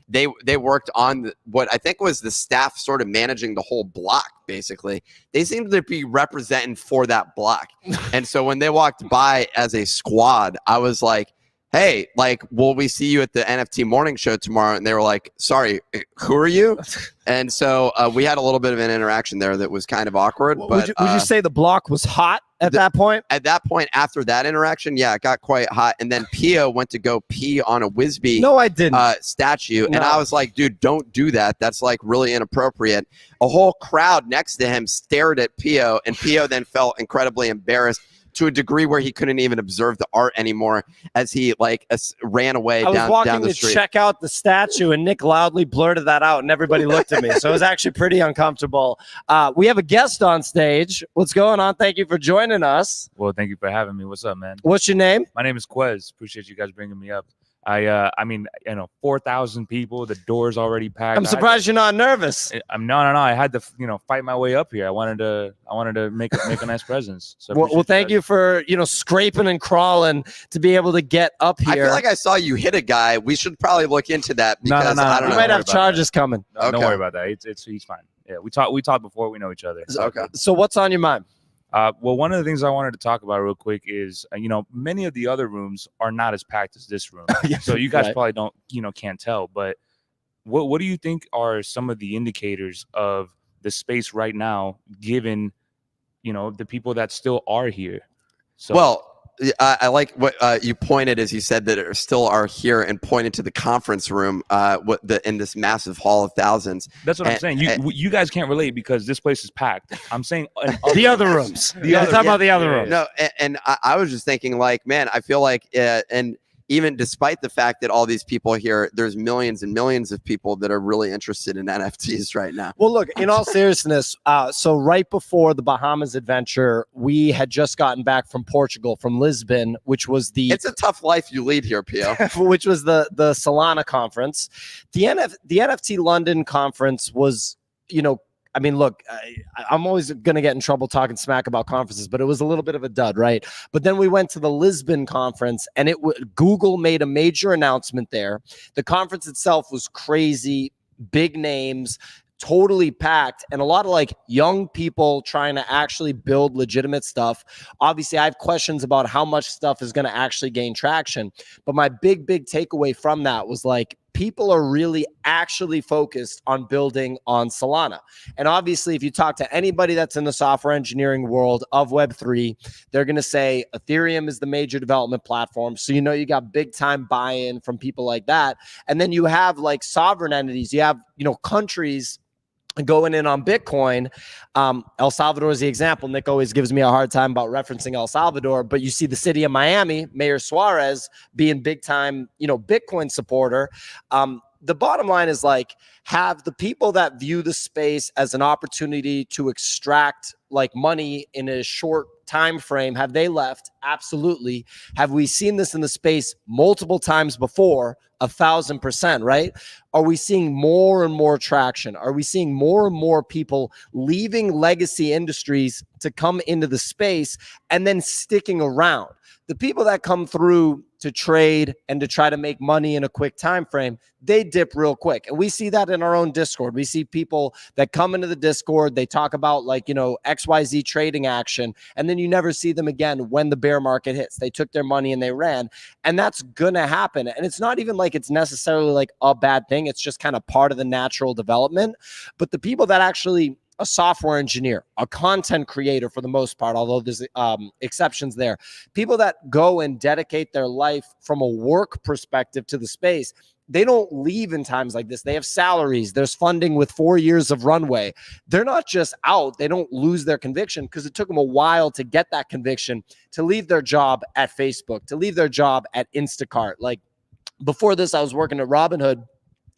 they worked on what I think was the staff sort of managing the whole block, basically. They seemed to be representing for that block. And so when they walked by as a squad, I was like, hey, like, will we see you at the NFT morning show tomorrow? And they were like, sorry, who are you? And so we had a little bit of an interaction there that was kind of awkward. But would you say the block was hot at that point? At that point, after that interaction, yeah, it got quite hot. And then Pio went to go pee on a Wisby No, I didn't. statue. No. And I was like, dude, don't do that. That's like really inappropriate. A whole crowd next to him stared at Pio, and Pio then felt incredibly embarrassed to a degree where he couldn't even observe the art anymore as he like ran away I was down walking the to street. check out the statue, and Nick loudly blurted that out, and everybody looked at me. So it was actually pretty uncomfortable. We have a guest on stage. What's going on? Thank you for joining us. Well, thank you for having me. What's up, man? What's your name? My name is Quez. Appreciate you guys bringing me up. I mean, 4,000 people. The door's already packed. I'm surprised you're not nervous. No. I had to, fight my way up here. I wanted to make a nice presence. So Well, thank you for scraping and crawling to be able to get up here. I feel like I saw you hit a guy. We should probably look into that because I don't You know. might have charges coming. No, don't worry about that. He's fine. Yeah, we talked before. We know each other. Okay. So what's on your mind? Well, one of the things I wanted to talk about real quick is, many of the other rooms are not as packed as this room. So you guys probably don't, can't tell. But what do you think are some of the indicators of the space right now, given, the people that still are here? So, Well, I like what you pointed as you said that it still are here and pointed to the conference room in this massive hall of thousands. That's what I'm saying. You guys can't relate because this place is packed. I'm saying The other rooms. Talk about the other rooms. No, and I was just thinking like, man, I feel like and even despite the fact that all these people here, there's millions and millions of people that are really interested in NFTs right now. Well, look, in all seriousness, so right before the Bahamas adventure, we had just gotten back from Portugal, from Lisbon, which was It's a tough life you lead here, Pio. which was the Solana conference. The NFT London conference was, I mean, look, I'm always going to get in trouble talking smack about conferences, but it was a little bit of a dud, right? But then we went to the Lisbon conference, and Google made a major announcement there. The conference itself was crazy, big names, totally packed, and a lot of like young people trying to actually build legitimate stuff. Obviously, I have questions about how much stuff is going to actually gain traction, but my big takeaway from that was like, people are really actually focused on building on Solana. And obviously, if you talk to anybody that's in the software engineering world of Web3, they're going to say Ethereum is the major development platform. So, you got big time buy-in from people like that. And then you have like sovereign entities. You have, countries going in on Bitcoin. El Salvador is the example. Nick always gives me a hard time about referencing El Salvador, but you see the city of Miami, Mayor Suarez being big time, Bitcoin supporter. The bottom line is like, have the people that view the space as an opportunity to extract like money in a short time frame have they left? Absolutely. Have we seen this in the space multiple times before? 1,000%, right? Are we seeing more and more traction? Are we seeing more and more people leaving legacy industries to come into the space and then sticking around? The people that come through to trade and to try to make money in a quick time frame, they dip real quick. And we see that in our own Discord. We see people that come into the Discord, they talk about like, XYZ trading action, and then you never see them again when the bear market hits. They took their money and they ran, and that's gonna happen. And it's not even like it's necessarily like a bad thing. It's just kind of part of the natural development. But the people that actually, a software engineer, a content creator for the most part, although there's exceptions there, people that go and dedicate their life from a work perspective to the space, they don't leave in times like this. They have salaries. There's funding with 4 years of runway. They're not just out. They don't lose their conviction because it took them a while to get that conviction, to leave their job at Facebook, to leave their job at Instacart. Like before this, I was working at Robinhood,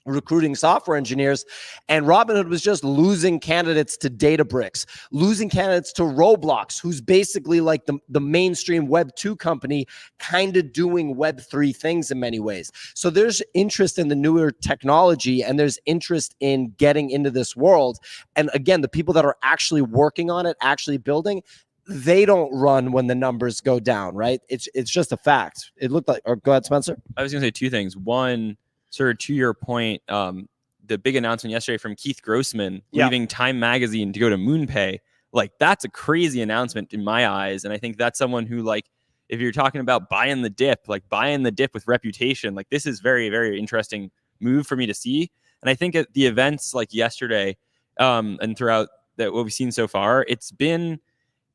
recruiting software engineers, and Robinhood was just losing candidates to Databricks, losing candidates to Roblox, who's basically like the mainstream Web 2 company, kind of doing Web 3 things in many ways. So there's interest in the newer technology, and there's interest in getting into this world. And again, the people that are actually working on it, actually building, they don't run when the numbers go down, right? It's just a fact. It looked like, or go ahead, Spencer. I was going to say two things. One, sort of to your point, the big announcement yesterday from Keith Grossman leaving Time Magazine to go to MoonPay, like that's a crazy announcement in my eyes. And I think that's someone who, like, if you're talking about buying the dip with reputation, like this is very, very interesting move for me to see. And I think at the events like yesterday and throughout that what we've seen so far, it's been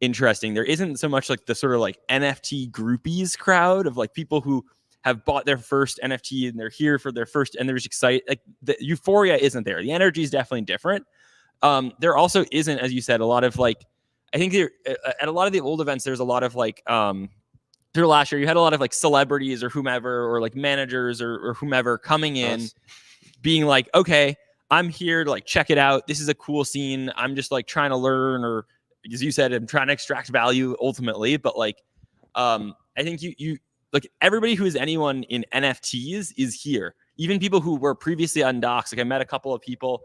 interesting. There isn't so much like the sort of like NFT groupies crowd of like people who have bought their first NFT and they're here for their first, and there's excited, like the euphoria isn't there. The energy is definitely different. There also isn't, as you said, a lot of like, I think at a lot of the old events, there's a lot of like, through last year, you had a lot of like celebrities or whomever, or like managers or whomever coming in being like, okay, I'm here to like check it out. This is a cool scene. I'm just like trying to learn, or as you said, I'm trying to extract value ultimately. But like, I think you like everybody who is anyone in NFTs is here. Even people who were previously on docs. Like I met a couple of people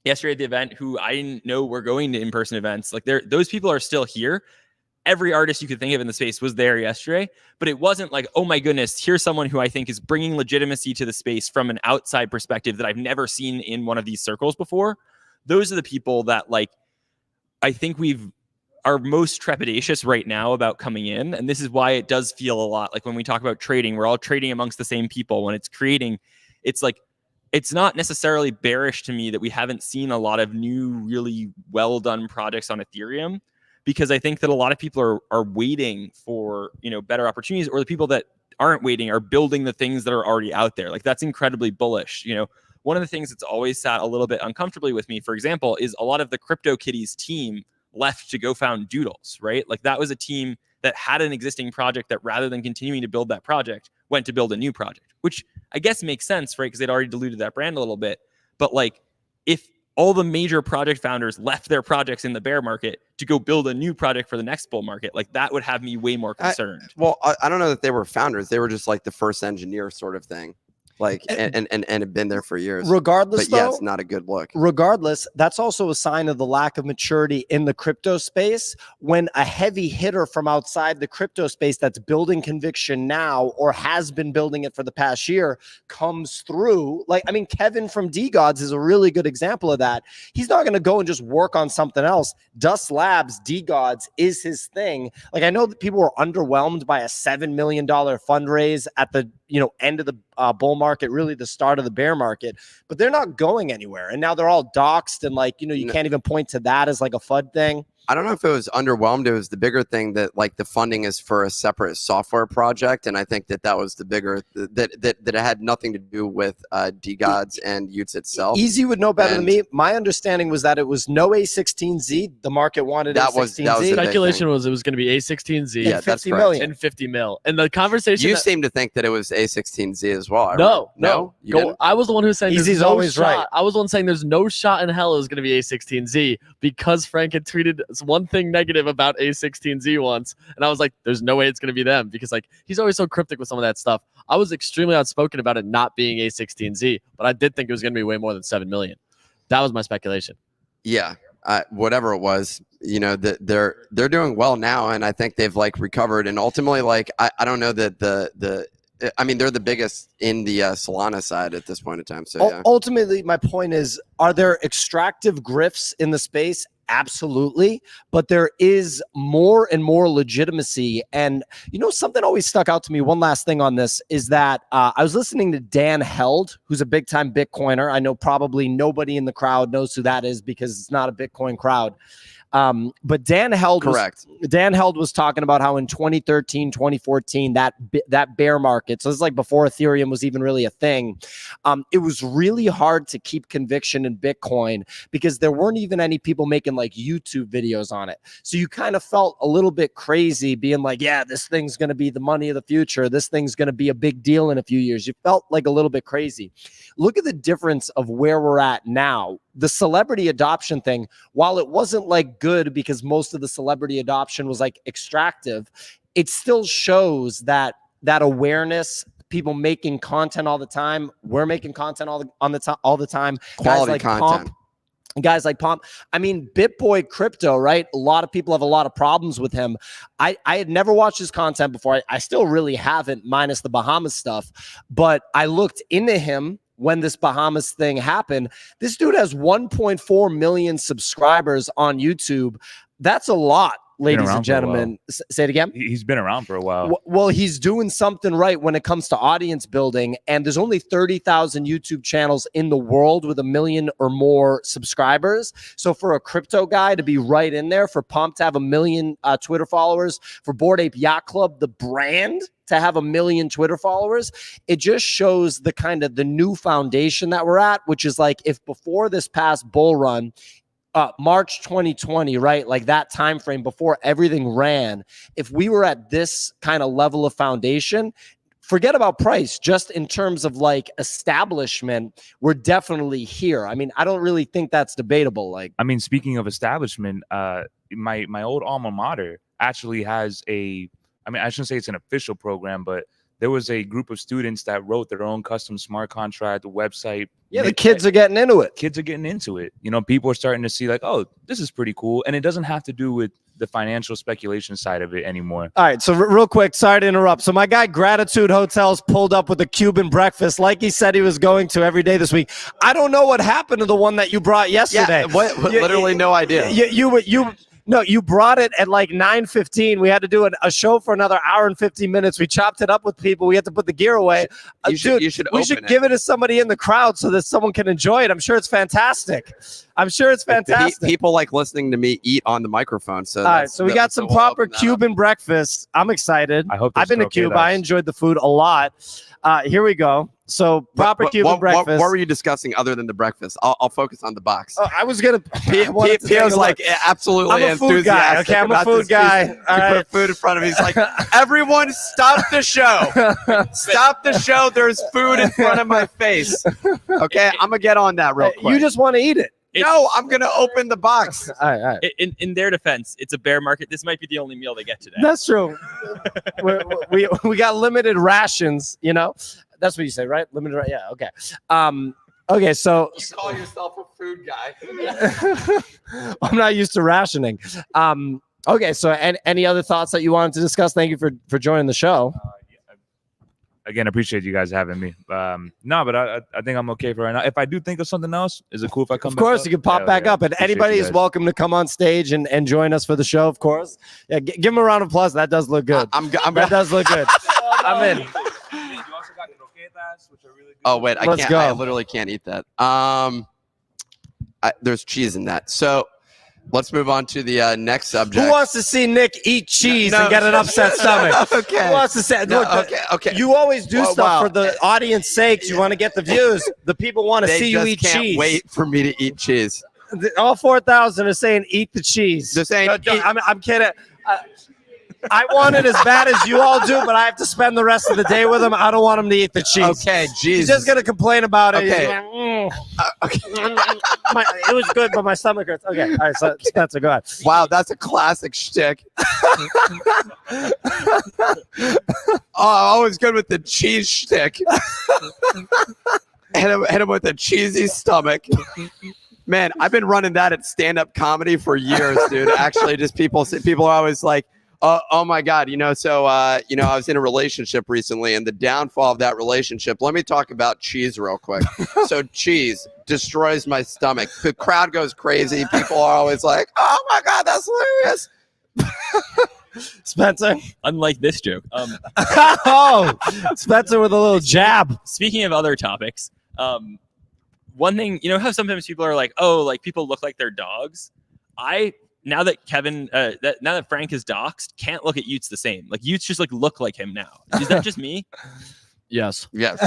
yesterday at the event who I didn't know were going to in-person events. Like those people are still here. Every artist you could think of in the space was there yesterday, but it wasn't like, oh my goodness, here's someone who I think is bringing legitimacy to the space from an outside perspective that I've never seen in one of these circles before. Those are the people that like, I think are most trepidatious right now about coming in. And this is why it does feel a lot like when we talk about trading, we're all trading amongst the same people. When it's creating, it's like, it's not necessarily bearish to me that we haven't seen a lot of new, really well done projects on Ethereum, because I think that a lot of people are waiting for, better opportunities, or the people that aren't waiting are building the things that are already out there. Like that's incredibly bullish. One of the things that's always sat a little bit uncomfortably with me, for example, is a lot of the CryptoKitties team left to go found Doodles, right? Like that was a team that had an existing project that rather than continuing to build that project, went to build a new project, which I guess makes sense, right? Because they'd already diluted that brand a little bit. But like if all the major project founders left their projects in the bear market to go build a new project for the next bull market, like that would have me way more concerned. I don't know that they were founders. They were just like the first engineer sort of thing. Like and have been there for years. Regardless, but yeah, it's not a good look. Regardless, that's also a sign of the lack of maturity in the crypto space. When a heavy hitter from outside the crypto space that's building conviction now, or has been building it for the past year, comes through. Like, I mean, Kevin from DGods is a really good example of that. He's not going to go and just work on something else. Dust Labs, DGods is his thing. Like, I know that people were underwhelmed by a $7 million fundraise at the end of the bull market, really the start of the bear market, but they're not going anywhere. And now they're all doxed, and like, you can't even point to that as like a FUD thing. I don't know if it was underwhelmed. It was the bigger thing that like the funding is for a separate software project. And I think that was the bigger, that it had nothing to do with DGods and Utes itself. Easy would know better than me. My understanding was that it was no A16Z. The market wanted A16Z. Speculation was it was going to be A16Z. Yeah, that's 50 million. And 50 mil. And the conversation. You seem to think that it was A16Z as well. No. I was the one who was saying Easy's always right. I was the one saying there's no shot in hell it was going to be A16Z, because Frank had tweeted referenced one thing negative about A16Z once, and I was like, there's no way it's going to be them, because like he's always so cryptic with some of that stuff. I was extremely outspoken about it not being A16Z, but I did think it was going to be way more than 7 million. That was my speculation. Yeah. Whatever it was, you know, they're doing well now, and I think they've like recovered, and ultimately, like I don't know that I mean, they're the biggest in the Solana side at this point in time. So yeah. Ultimately, my point is, are there extractive grifts in the space? Absolutely. But there is more and more legitimacy. And, you know, something always stuck out to me. One last thing on this is that I was listening to Dan Held, who's a big time Bitcoiner. I know probably nobody in the crowd knows who that is because it's not a Bitcoin crowd. But Dan Held was talking about how in 2013, 2014, that bear market, so this is like before Ethereum was even really a thing, it was really hard to keep conviction in Bitcoin because there weren't even any people making like YouTube videos on it. So you kind of felt a little bit crazy being like, yeah, this thing's going to be the money of the future. This thing's going to be a big deal in a few years. You felt like a little bit crazy. Look at the difference of where we're at now. The celebrity adoption thing, while it wasn't like good because most of the celebrity adoption was like extractive, it still shows that awareness, people making content all the time. We're making content all the time. Quality content. Guys like Pomp. I mean, BitBoy Crypto, right? A lot of people have a lot of problems with him. I had never watched his content before. I still really haven't, minus the Bahamas stuff. But I looked into him when this Bahamas thing happened. This dude has 1.4 million subscribers on YouTube. That's a lot, ladies and gentlemen. Say it again. He's been around for a while. Well, he's doing something right when it comes to audience building. And there's only 30,000 YouTube channels in the world with 1 million or more subscribers. So for a crypto guy to be right in there, for Pump to have 1 million Twitter followers, for Bored Ape Yacht Club, the brand, to have 1 million Twitter followers, it just shows the kind of the new foundation that we're at, which is like if before this past bull run, March 2020, right? Like that time frame before everything ran, if we were at this kind of level of foundation, forget about price, just in terms of like establishment, we're definitely here. I mean, I don't really think that's debatable. Like, I mean, speaking of establishment, my old alma mater actually has I mean, I shouldn't say it's an official program, but there was a group of students that wrote their own custom smart contract website. Yeah, the kids are getting into it. Kids are getting into it. You know, people are starting to see like, oh, this is pretty cool. And it doesn't have to do with the financial speculation side of it anymore. All right, so real quick, sorry to interrupt. So my guy Gratitude Hotels pulled up with a Cuban breakfast like he said he was going to every day this week. I don't know what happened to the one that you brought yesterday. Yeah, literally no idea. No, you brought it at like 9:15. We had to do a show for another hour and 15 minutes. We chopped it up with people. We had to put the gear away. We should give it to somebody in the crowd so that someone can enjoy it. I'm sure it's fantastic. People like listening to me eat on the microphone. So all right, so we got some proper Cuban breakfast. I'm excited. I've been to Cuba. I enjoyed the food a lot. Here we go. So proper Cuban breakfast. What were you discussing other than the breakfast? I'll focus on the box. Oh, I was gonna. Pio's like absolutely I'm a food guy. Okay, I'm a food guy. All right. Put food in front of me. He's like, everyone, stop the show. Stop the show. There's food in front of my face. Okay, I'm gonna get on that real quick. You just want to eat it. No, I'm gonna open the box. All right. In their defense, it's a bear market. This might be the only meal they get today. That's true. we got limited rations. You know, that's what you say, right? Limited. Yeah. Okay. Okay. So you call yourself a food guy. I'm not used to rationing. Okay. So any other thoughts that you wanted to discuss? Thank you for joining the show. Again, appreciate you guys having me. No, but I think I'm okay for right now. If I do think of something else, is it cool if I come back? Of course, you can pop back up. And anybody is welcome to come on stage and join us for the show, of course. Yeah, give him a round of applause. That does look good. That does look good. I'm in. You also got croquetas, which are really good. Oh, wait. I literally can't eat that. There's cheese in that. So let's move on to the next subject. Who wants to see Nick eat cheese and get an upset stomach? Okay. Who wants to say? Look, okay. You always do stuff for the audience sakes. You want to get the views. The people want to see you eat cheese. They can't wait for me to eat cheese. All 4,000 are saying eat the cheese. They're saying I'm kidding. I want it as bad as you all do, but I have to spend the rest of the day with him. I don't want him to eat the cheese. Okay, He's just gonna complain about it. Okay. Like, it was good, but my stomach hurts. Okay, all right, so Spencer, go ahead. Wow, that's a classic shtick. Always good with the cheese shtick. Hit him with a cheesy stomach. Man, I've been running that at stand-up comedy for years, dude. Actually, just people are always like, oh my God, so, I was in a relationship recently, and the downfall of that relationship, let me talk about cheese real quick. So cheese destroys my stomach. The crowd goes crazy. People are always like, oh my God, that's hilarious. Spencer? Unlike this joke. Oh, Spencer with a little jab. Speaking of other topics, one thing, how sometimes people are like, oh, like people look like their dogs. Now that now that Frank is doxxed, can't look at Utes the same. Like Utes just look like him now. Is that just me? Yes. No,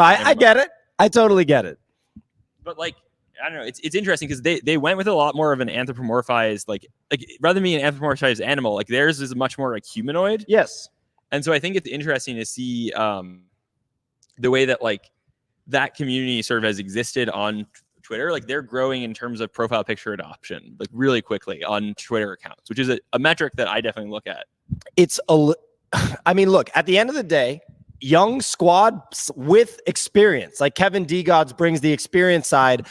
I get it. I totally get it. But I don't know. It's interesting because they went with a lot more of an anthropomorphized, like rather than being an anthropomorphized animal, like theirs is much more like humanoid. Yes. And so I think it's interesting to see the way that that community sort of has existed on Twitter. Like they're growing in terms of profile picture adoption, really quickly on Twitter accounts, which is a metric that I definitely look at. Look, at the end of the day, young squad with experience, like Kevin D-Gods brings the experience side.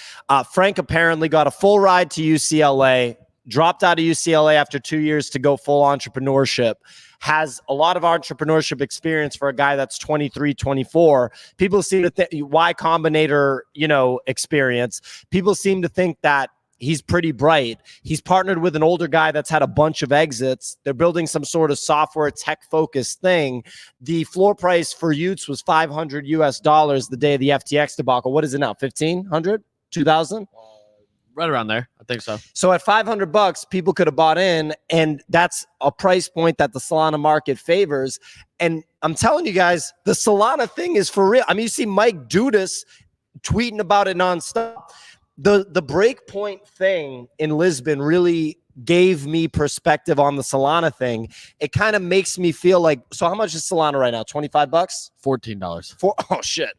Frank apparently got a full ride to UCLA, dropped out of UCLA after 2 years to go full entrepreneurship, has a lot of entrepreneurship experience for a guy that's 23, 24. People seem to think Y Combinator, experience. People seem to think that he's pretty bright. He's partnered with an older guy that's had a bunch of exits. They're building some sort of software tech focused thing. The floor price for Utes was $500 the day of the FTX debacle. What is it now? 1,500? 2,000? Right around there. I think so. So at $500, people could have bought in, and that's a price point that the Solana market favors. And I'm telling you guys, the Solana thing is for real. I mean, you see Mike Dudas tweeting about it nonstop. The breakpoint thing in Lisbon really gave me perspective on the Solana thing. It kind of makes me feel like, so how much is Solana right now? $25? $14. Oh shit.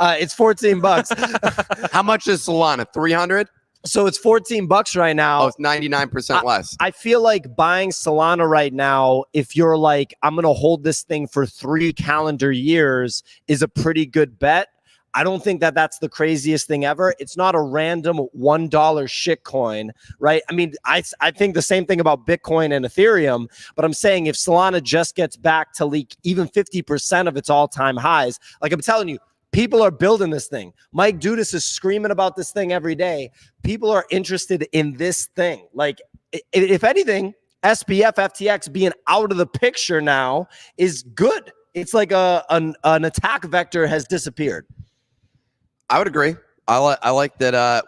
It's $14. How much is Solana? 300? So it's $14 right now. Oh, it's 99% less. I feel like buying Solana right now, if you're like, I'm going to hold this thing for 3 calendar years, is a pretty good bet. I don't think that that's the craziest thing ever. It's not a random $1 shitcoin, right? I mean, I think the same thing about Bitcoin and Ethereum, but I'm saying if Solana just gets back to even 50% of its all-time highs, like I'm telling you, people are building this thing. Mike Dudas is screaming about this thing every day. People are interested in this thing. Like, if anything, SBF, FTX being out of the picture now is good. It's like an attack vector has disappeared. I would agree. I like that. I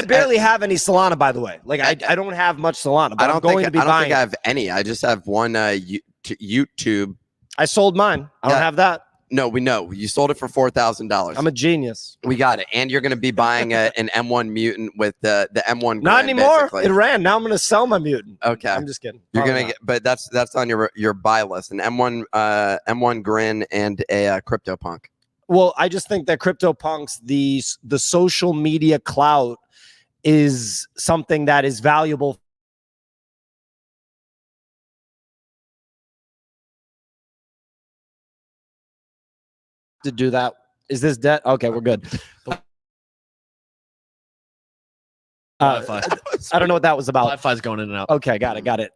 barely have any Solana, by the way. Like, I don't have much Solana, but I don't think I have any. I just have one YouTube. I sold mine. I don't have that. No, we know. You sold it for $4,000. I'm a genius. We got it. And you're going to be buying an M1 Mutant with the M1 Not Grin, anymore. basically. It ran. Now I'm going to sell my Mutant. Okay. I'm just kidding. You're going to get, but that's on your buy list. An M1 Grin and a CryptoPunk. Well, I just think that CryptoPunks, the social media clout is something that is valuable. To do that. Is this debt? Okay, we're good. I don't know what that was about. Wi-Fi's going in and out. Okay, got it.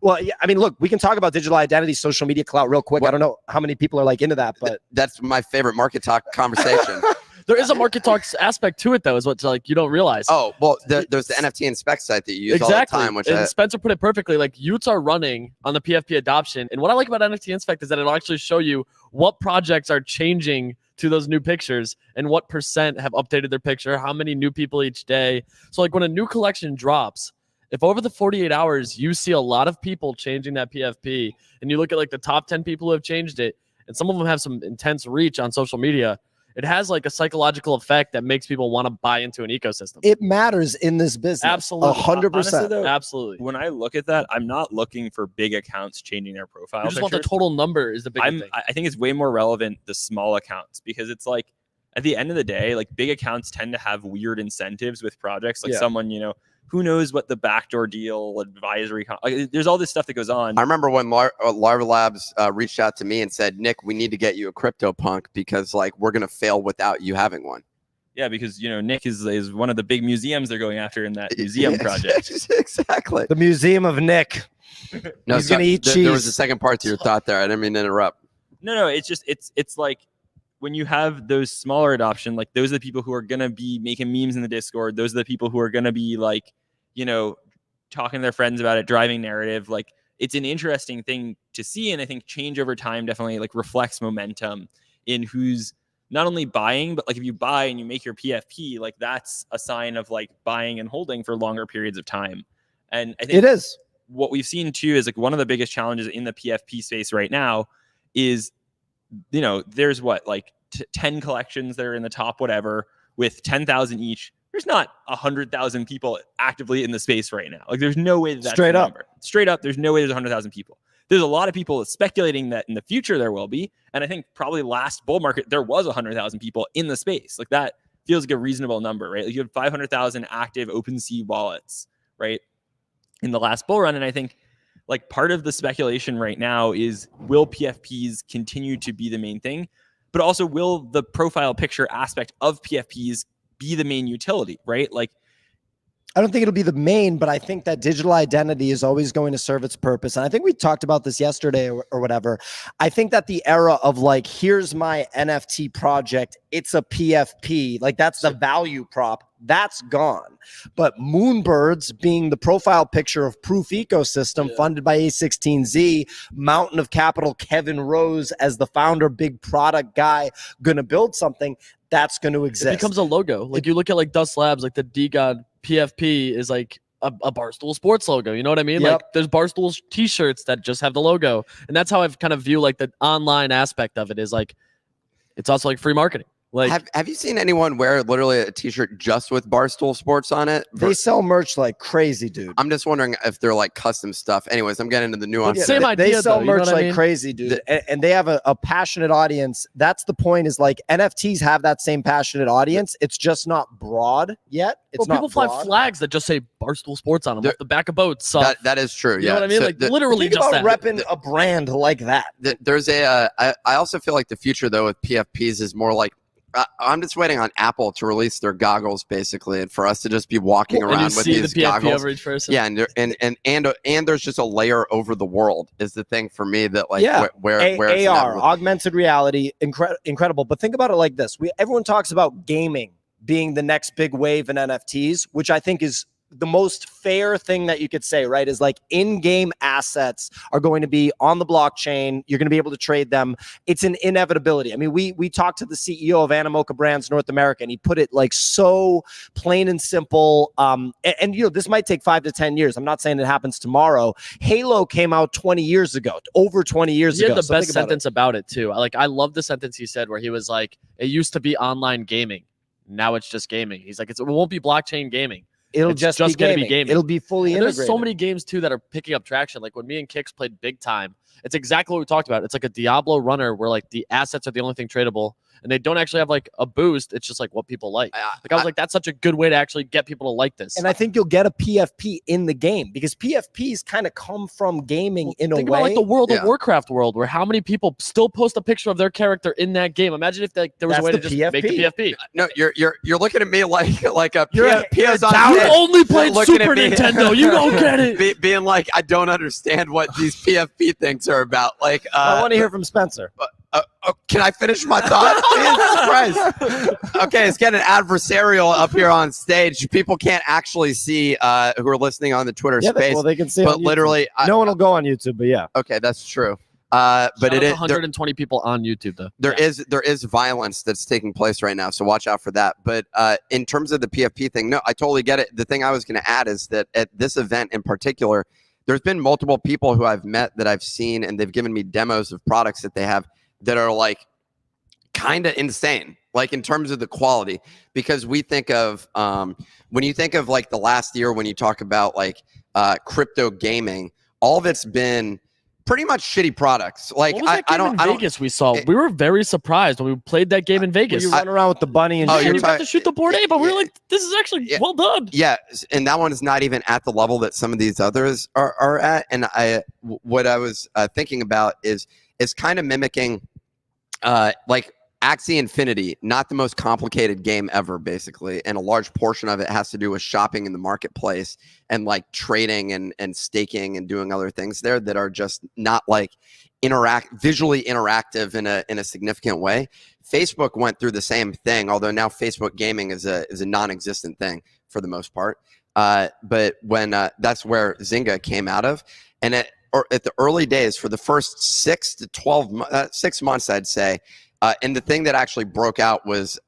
Well, yeah, I mean, look, we can talk about digital identity, social media clout real quick. I don't know how many people are into that, but that's my favorite market talk conversation. There is a market talk aspect to it, though, is what's you don't realize. Oh, well, there's the NFT Inspect site that you use all the time. And Spencer put it perfectly. Utes are running on the PFP adoption. And what I like about NFT Inspect is that it'll actually show you what projects are changing to those new pictures and what percent have updated their picture, how many new people each day. So when a new collection drops, if over the 48 hours you see a lot of people changing that PFP and you look at the top 10 people who have changed it, and some of them have some intense reach on social media, it has like a psychological effect that makes people want to buy into an ecosystem. It matters in this business. Absolutely. 100%. Absolutely. When I look at that, I'm not looking for big accounts changing their profile. You just want the total number is the big thing. I think it's way more relevant, the small accounts, because it's like at the end of the day, like big accounts tend to have weird incentives with projects. Like someone, who knows what the backdoor deal advisory, like, there's all this stuff that goes on. I remember when Larva Labs reached out to me and said, Nick, we need to get you a CryptoPunk because like we're going to fail without you having one. Yeah, because Nick is one of the big museums they're going after in that museum project. Exactly. The Museum of Nick. No, he's going to eat cheese. There was a second part to your thought there. I didn't mean to interrupt. No, it's just it's like when you have those smaller adoption, like those are the people who are going to be making memes in the Discord. Those are the people who are going to be like, talking to their friends about it, driving narrative. Like it's an interesting thing to see. And I think change over time definitely like reflects momentum in who's not only buying, but like if you buy and you make your PFP, like that's a sign of like buying and holding for longer periods of time. And I think it is what we've seen too is like one of the biggest challenges in the PFP space right now is, there's 10 collections that are in the top, whatever, with 10,000 each. There's not 100,000 people actively in the space right now. Like there's no way that's straight up. There's no way there's 100,000 people. There's a lot of people speculating that in the future there will be. And I think probably last bull market, there was 100,000 people in the space. Like that feels like a reasonable number, right? Like you had 500,000 active OpenSea wallets, right? In the last bull run. And I think like part of the speculation right now is, will PFPs continue to be the main thing? But also, will the profile picture aspect of PFPs be the main utility, right? Like, I don't think it'll be the main, but I think that digital identity is always going to serve its purpose. And I think we talked about this yesterday or whatever. I think that the era of like, here's my NFT project, it's a PFP, like that's the value prop, that's gone. But Moonbirds being the profile picture of Proof Ecosystem funded by A16Z, Mountain of Capital, Kevin Rose as the founder, big product guy, going to build something that's going to exist. It becomes a logo. Like you look at like Dust Labs, like the DGOD PFP is like a Barstool Sports logo. You know what I mean? Yep. Like there's Barstool t-shirts that just have the logo. And that's how I've kind of view like the online aspect of it is like, it's also like free marketing. Like, have you seen anyone wear literally a t-shirt just with Barstool Sports on it? They sell merch like crazy, dude. I'm just wondering if they're like custom stuff. Anyways, I'm getting into the nuance. Same idea, they sell though, merch like I mean? crazy, dude. And they have a passionate audience. That's the point, is like NFTs have that same passionate audience. It's just not broad yet. It's not people fly flags that just say Barstool Sports on them off the back of boats. So that is true. You know what I mean? So like literally think just about that. repping a brand like that. There's I also feel like the future though with PFPs is more like, I'm just waiting on Apple to release their goggles, basically, and for us to just be walking around with these goggles. Over each person. Yeah, and there's just a layer over the world is the thing for me that like where AR, augmented reality, incredible. But think about it like this: everyone talks about gaming being the next big wave in NFTs, which I think is the most fair thing that you could say, right? Is like in-game assets are going to be on the blockchain. You're going to be able to trade them. It's an inevitability. I mean, we talked to the CEO of Animoca Brands North America, and he put it like so plain and simple. And this might take 5 to 10 years. I'm not saying it happens tomorrow. Halo came out 20 years ago, over 20 years ago. He had the best sentence about it too. Like, I love the sentence he said where he was like, it used to be online gaming. Now it's just gaming. He's like, it won't be blockchain gaming. It'll just be gaming. It'll be fully integrated. There's so many games too that are picking up traction. Like when me and Kix played big time, it's exactly what we talked about. It's like a Diablo runner where like the assets are the only thing tradable, and they don't actually have like a boost. It's just like what people like. I was like, that's such a good way to actually get people to like this. And I think you'll get a PFP in the game because PFPs kind of come from gaming in a way. Think about like the World of Warcraft world, where how many people still post a picture of their character in that game. Imagine if there was a way to just make the PFP. No, you're looking at me like a you only played Super Nintendo. You don't get it. Being like, I don't understand what these PFP things are about. Like, I want to hear from Spencer. Can I finish my thought? Jesus Christ. Okay, it's getting adversarial up here on stage. People can't actually see who are listening on the Twitter space. Well, they can see. But literally, no one will go on YouTube. But yeah, okay, that's true. But it is 120 people on YouTube though. There is violence that's taking place right now, so watch out for that. But in terms of the PFP thing, no, I totally get it. The thing I was going to add is that at this event in particular, there's been multiple people who I've met that I've seen, and they've given me demos of products that they have that are like kind of insane, like in terms of the quality, because we think of when you think of like the last year, when you talk about like crypto gaming, all of it's been pretty much shitty products. Like I don't. Vegas, we saw. We were very surprised when we played that game in Vegas. You run around with the bunny and you got to shoot the board A, but we were like, this is actually well done. Yeah, and that one is not even at the level that some of these others are at. And what I was thinking about is kind of mimicking like Axie Infinity, not the most complicated game ever, basically. And a large portion of it has to do with shopping in the marketplace and like trading and staking and doing other things there that are just not like visually interactive in a significant way. Facebook went through the same thing, although now Facebook gaming is a non-existent thing for the most part. But when that's where Zynga came out of, and at the early days, for the first 6 to 6 months, I'd say. And the thing that actually broke out was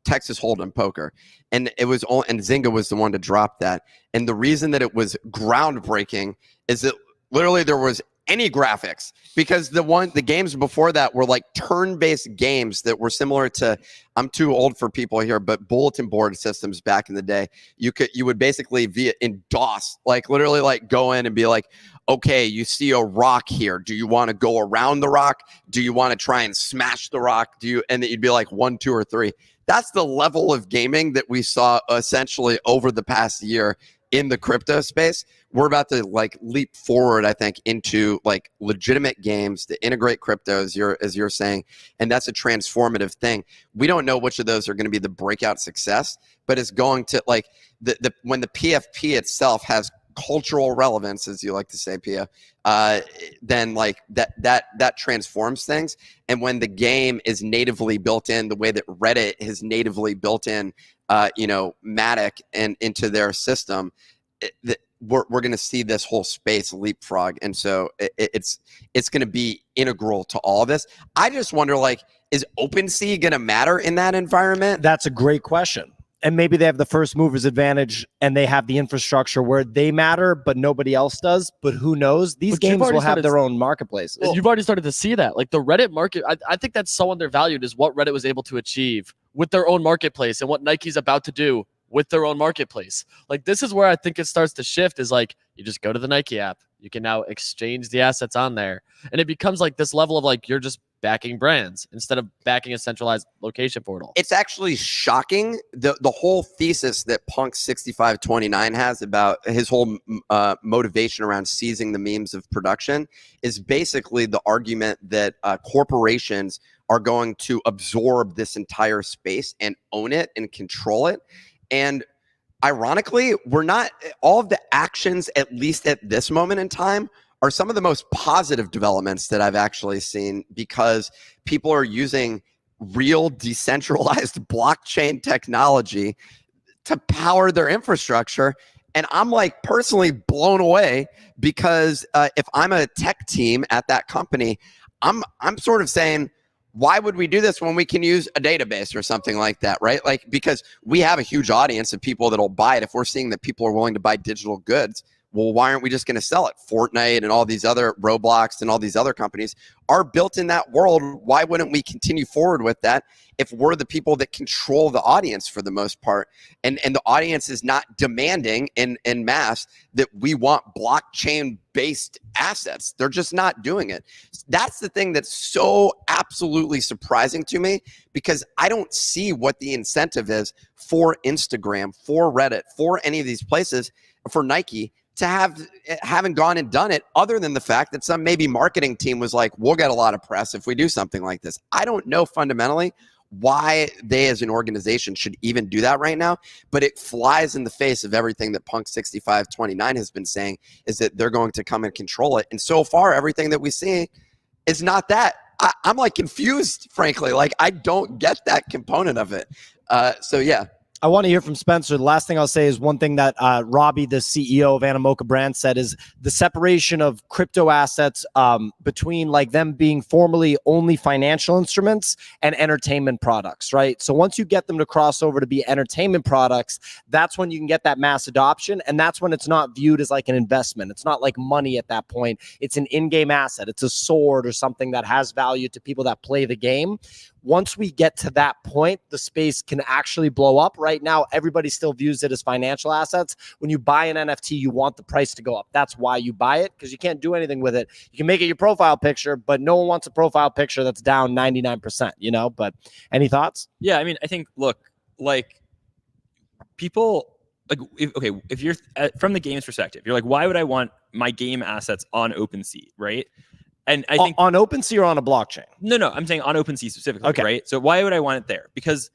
Texas Hold'em poker, and and Zynga was the one to drop that. And the reason that it was groundbreaking is that literally there was any graphics, because the games before that were like turn-based games that were similar to, I'm too old for people here, but bulletin board systems back in the day. You would basically in DOS, like literally like go in and be like, okay, you see a rock here. Do you want to go around the rock? Do you want to try and smash the rock? And that you'd be like 1, 2, or 3. That's the level of gaming that we saw essentially over the past year in the crypto space. We're about to like leap forward, I think, into like legitimate games that integrate crypto, as you're saying, and that's a transformative thing. We don't know which of those are going to be the breakout success, but it's going to like when the PFP itself has cultural relevance, as you like to say, Pia, then like that transforms things. And when the game is natively built in the way that Reddit has natively built in, Matic and into their system, we're going to see this whole space leapfrog. And so it's going to be integral to all of this. I just wonder, like, is OpenSea going to matter in that environment? That's a great question. And maybe they have the first mover's advantage and they have the infrastructure where they matter, but nobody else does. But who knows? These games will have their own marketplaces. Well, you've already started to see that. Like the Reddit market, I think that's so undervalued, is what Reddit was able to achieve with their own marketplace and what Nike's about to do with their own marketplace. Like this is where I think it starts to shift, is like you just go to the Nike app. You can now exchange the assets on there. And it becomes like this level of like you're just backing brands instead of backing a centralized location portal. It's actually shocking. The whole thesis that Punk 6529 has about his whole motivation around seizing the memes of production is basically the argument that corporations are going to absorb this entire space and own it and control it. And ironically, we're not, all of the actions, at least at this moment in time, are some of the most positive developments that I've actually seen, because people are using real decentralized blockchain technology to power their infrastructure. And I'm like personally blown away, because if I'm a tech team at that company, I'm sort of saying, why would we do this when we can use a database or something like that, right? Like, because we have a huge audience of people that'll buy it. If we're seeing that people are willing to buy digital goods, well, why aren't we just going to sell it? Fortnite and all these other Roblox and all these other companies are built in that world. Why wouldn't we continue forward with that if we're the people that control the audience for the most part? And the audience is not demanding in mass that we want blockchain-based assets. They're just not doing it. That's the thing that's so absolutely surprising to me, because I don't see what the incentive is for Instagram, for Reddit, for any of these places, for Nike, to haven't gone and done it, other than the fact that some maybe marketing team was like, we'll get a lot of press if we do something like this. I don't know fundamentally why they as an organization should even do that right now, but it flies in the face of everything that Punk 6529 has been saying, is that they're going to come and control it. And so far, everything that we see is not that. I'm like confused, frankly. Like, I don't get that component of it. So yeah. I want to hear from Spencer. The last thing I'll say is one thing that Robbie, the CEO of Animoca Brand, said is the separation of crypto assets between like them being formerly only financial instruments and entertainment products, right? So once you get them to cross over to be entertainment products, that's when you can get that mass adoption. And that's when it's not viewed as like an investment. It's not like money at that point. It's an in-game asset. It's a sword or something that has value to people that play the game. Once we get to that point, the space can actually blow up. Right now, everybody still views it as financial assets. When you buy an NFT, you want the price to go up. That's why you buy it, because you can't do anything with it. You can make it your profile picture, but no one wants a profile picture that's down 99%, you know? But any thoughts? Yeah, I mean, I think, look, like people, like, if you're from the game's perspective, you're like, why would I want my game assets on OpenSea, right? And I think on OpenSea or on a blockchain? No, I'm saying on OpenSea specifically, okay. Right? So why would I want it there? Because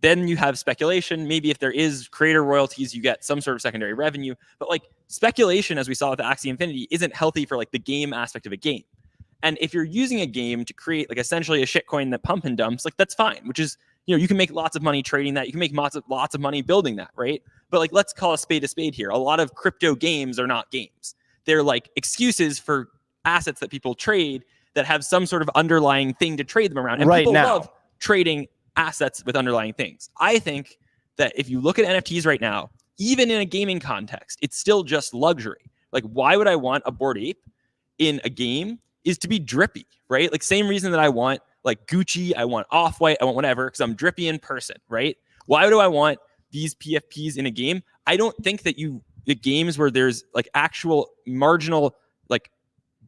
then you have speculation. Maybe if there is creator royalties, you get some sort of secondary revenue. But like speculation, as we saw with the Axie Infinity, isn't healthy for like the game aspect of a game. And if you're using a game to create like essentially a shitcoin that pump and dumps, like that's fine. Which is, you know, you can make lots of money trading that. You can make lots of money building that, right? But like, let's call a spade here. A lot of crypto games are not games. They're like excuses for assets that people trade that have some sort of underlying thing to trade them around. And people love trading assets with underlying things. I think that if you look at NFTs right now, even in a gaming context, it's still just luxury. Like, why would I want a Bored Ape in a game is to be drippy, right? Like same reason that I want like Gucci, I want Off-White, I want whatever, because I'm drippy in person, right? Why do I want these PFPs in a game? I don't think that the games where there's like actual marginal like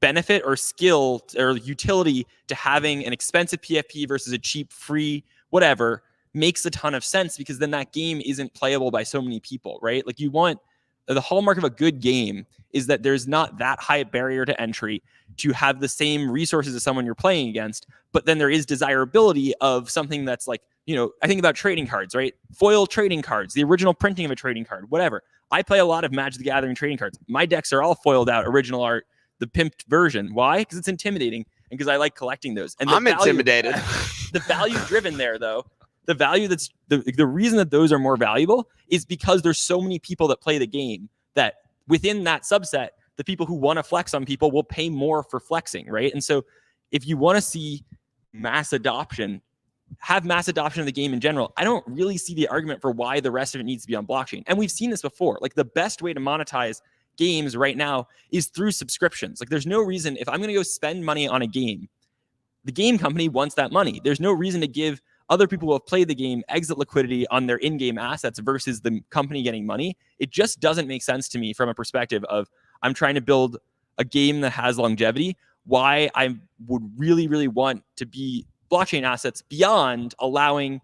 benefit or skill or utility to having an expensive PFP versus a cheap, free, whatever, makes a ton of sense, because then that game isn't playable by so many people, right? Like, you want the hallmark of a good game is that there's not that high a barrier to entry to have the same resources as someone you're playing against, but then there is desirability of something that's like, you know, I think about trading cards, right? Foil trading cards, the original printing of a trading card, whatever. I play a lot of Magic the Gathering trading cards. My decks are all foiled out, original art, the pimped version. Why? Because it's intimidating and because I like collecting those. And I'm intimidated. The value driven there, though, the value that's the reason that those are more valuable is because there's so many people that play the game that within that subset, the people who want to flex on people will pay more for flexing, right? And so if you want to see mass adoption, have mass adoption of the game in general, I don't really see the argument for why the rest of it needs to be on blockchain. And we've seen this before. Like, the best way to monetize games right now is through subscriptions. Like, there's no reason, if I'm going to go spend money on a game, the game company wants that money. There's no reason to give other people who have played the game exit liquidity on their in-game assets versus the company getting money. It just doesn't make sense to me from a perspective of, I'm trying to build a game that has longevity, why I would really, really want to be blockchain assets beyond allowing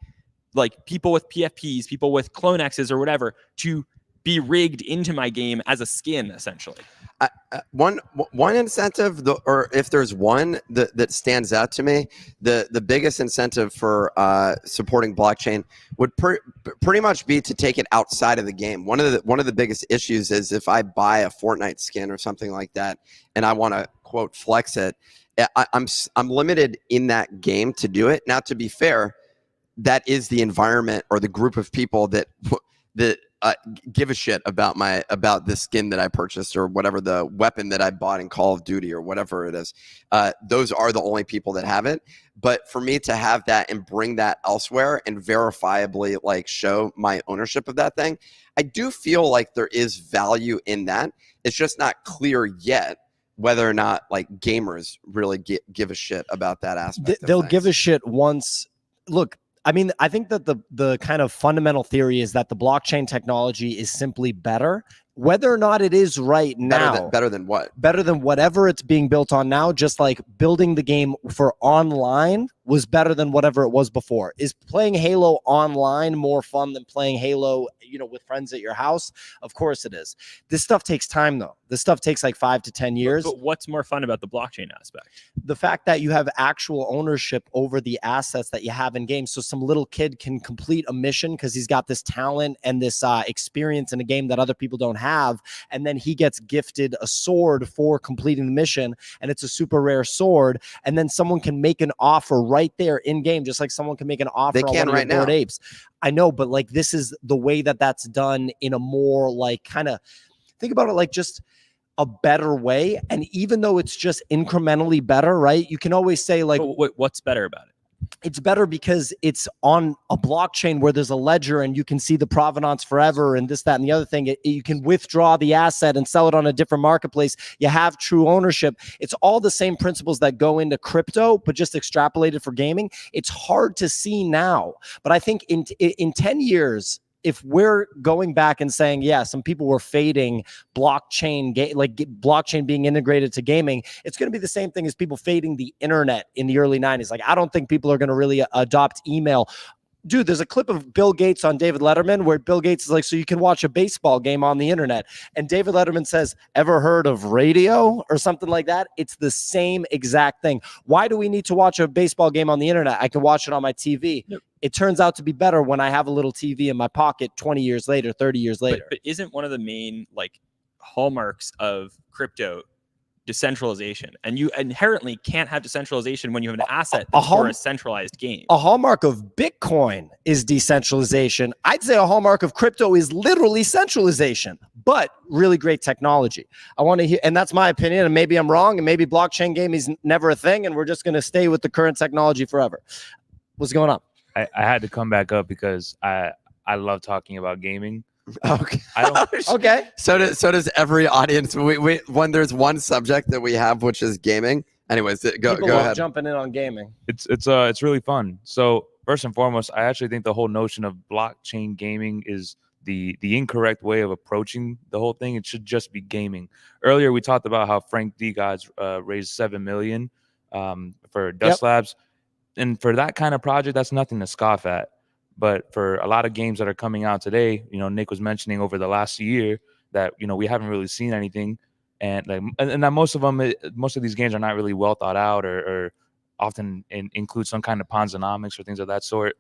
like people with PFPs, people with Clone X's or whatever to be rigged into my game as a skin, essentially. One incentive, or if there's one that stands out to me, the biggest incentive for supporting blockchain would pretty much be to take it outside of the game. One of the biggest issues is if I buy a Fortnite skin or something like that, and I want to quote flex it, I'm limited in that game to do it. Now, to be fair, that is the environment or the group of people that give a shit about this skin that I purchased or whatever, the weapon that I bought in Call of Duty or whatever it is. Those are the only people that have it. But for me to have that and bring that elsewhere and verifiably like show my ownership of that thing, I do feel like there is value in that. It's just not clear yet whether or not like gamers really give a shit about that aspect. They'll give a shit once. Look, I mean, I think that the kind of fundamental theory is that the blockchain technology is simply better. Whether or not it is right now. Better than what? Better than whatever it's being built on now. Just like building the game for online was better than whatever it was before. Is playing Halo online more fun than playing Halo, you know, with friends at your house? Of course it is. This stuff takes time, though. This stuff takes like 5 to 10 years. But what's more fun about the blockchain aspect? The fact that you have actual ownership over the assets that you have in games. So some little kid can complete a mission because he's got this talent and this experience in a game that other people don't have. And then he gets gifted a sword for completing the mission. And it's a super rare sword. And then someone can make an offer right right there in game, just like someone can make an offer They can on right now. Bored Apes. I know, but like this is the way that's done in a more like kind of think about it like just a better way. And even though it's just incrementally better, right? You can always say like, what's better about it? It's better because it's on a blockchain where there's a ledger and you can see the provenance forever and this, that, and the other thing. You can withdraw the asset and sell it on a different marketplace. You have true ownership. It's all the same principles that go into crypto, but just extrapolated for gaming. It's hard to see now, but I think in 10 years, if we're going back and saying, yeah, some people were fading blockchain, blockchain being integrated to gaming, it's going to be the same thing as people fading the internet in the early 90s. Like, I don't think people are going to really adopt email. Dude, there's a clip of Bill Gates on David Letterman where Bill Gates is like, so you can watch a baseball game on the internet. And David Letterman says, ever heard of radio or something like that? It's the same exact thing. Why do we need to watch a baseball game on the internet? I can watch it on my TV. Yep. It turns out to be better when I have a little TV in my pocket 20 years later, 30 years later. But isn't one of the main like hallmarks of crypto decentralization? And you inherently can't have decentralization when you have an asset that's for a centralized game. A hallmark of Bitcoin is decentralization. I'd say a hallmark of crypto is literally centralization, but really great technology. I want to hear, and that's my opinion, and maybe I'm wrong, and maybe blockchain gaming is never a thing, and we're just going to stay with the current technology forever. What's going on? I had to come back up because I love talking about gaming. Okay. Okay. So does every audience. We when there's one subject that we have, which is gaming. Anyways, go ahead. Jumping in on gaming. It's really fun. So first and foremost, I actually think the whole notion of blockchain gaming is the incorrect way of approaching the whole thing. It should just be gaming. Earlier we talked about how Frank D. Gods raised $7 million for Dust Labs. And for that kind of project, that's nothing to scoff at. But for a lot of games that are coming out today, Nick was mentioning over the last year that, we haven't really seen anything. And that most of these games are not really well thought out or often include some kind of Ponzonomics or things of that sort.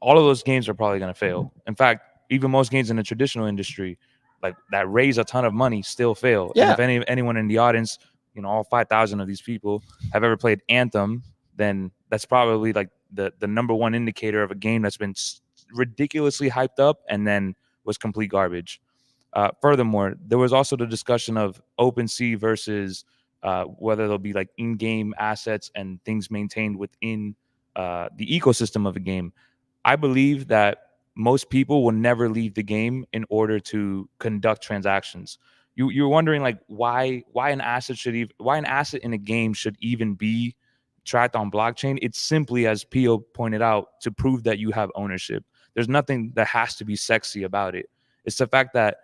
All of those games are probably going to fail. In fact, even most games in the traditional industry, like that raise a ton of money, still fail. Yeah. And if anyone in the audience, all 5,000 of these people have ever played Anthem, then that's probably like the number one indicator of a game that's been ridiculously hyped up and then was complete garbage. Furthermore, there was also the discussion of OpenSea versus whether there'll be like in-game assets and things maintained within the ecosystem of a game. I believe that most people will never leave the game in order to conduct transactions. You're wondering like why an asset in a game should even be tracked on blockchain. It's simply, as Pio pointed out, to prove that you have ownership. There's nothing that has to be sexy about it. It's the fact that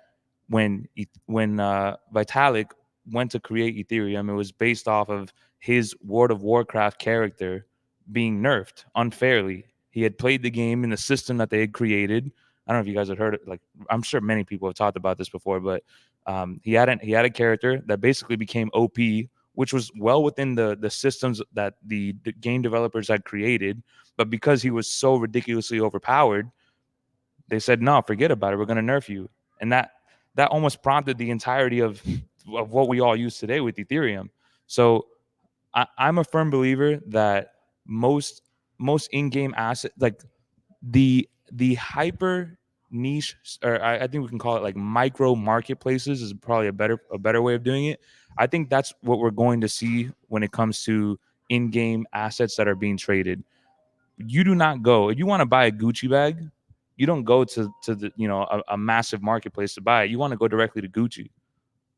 when Vitalik went to create Ethereum, it was based off of his World of Warcraft character being nerfed unfairly. He had played the game in the system that they had created. I don't know if you guys have heard it. Like, I'm sure many people have talked about this before, but he had a character that basically became OP, which was well within the systems that the game developers had created. But because he was so ridiculously overpowered, they said, no, forget about it. We're going to nerf you. And that almost prompted the entirety of what we all use today with Ethereum. So I'm a firm believer that most in-game assets, like the hyper niche, or I think we can call it like micro marketplaces, is probably a better way of doing it. I think that's what we're going to see when it comes to in-game assets that are being traded. You do not go, if you want to buy a Gucci bag, you don't go to the a massive marketplace to buy it. You want to go directly to Gucci.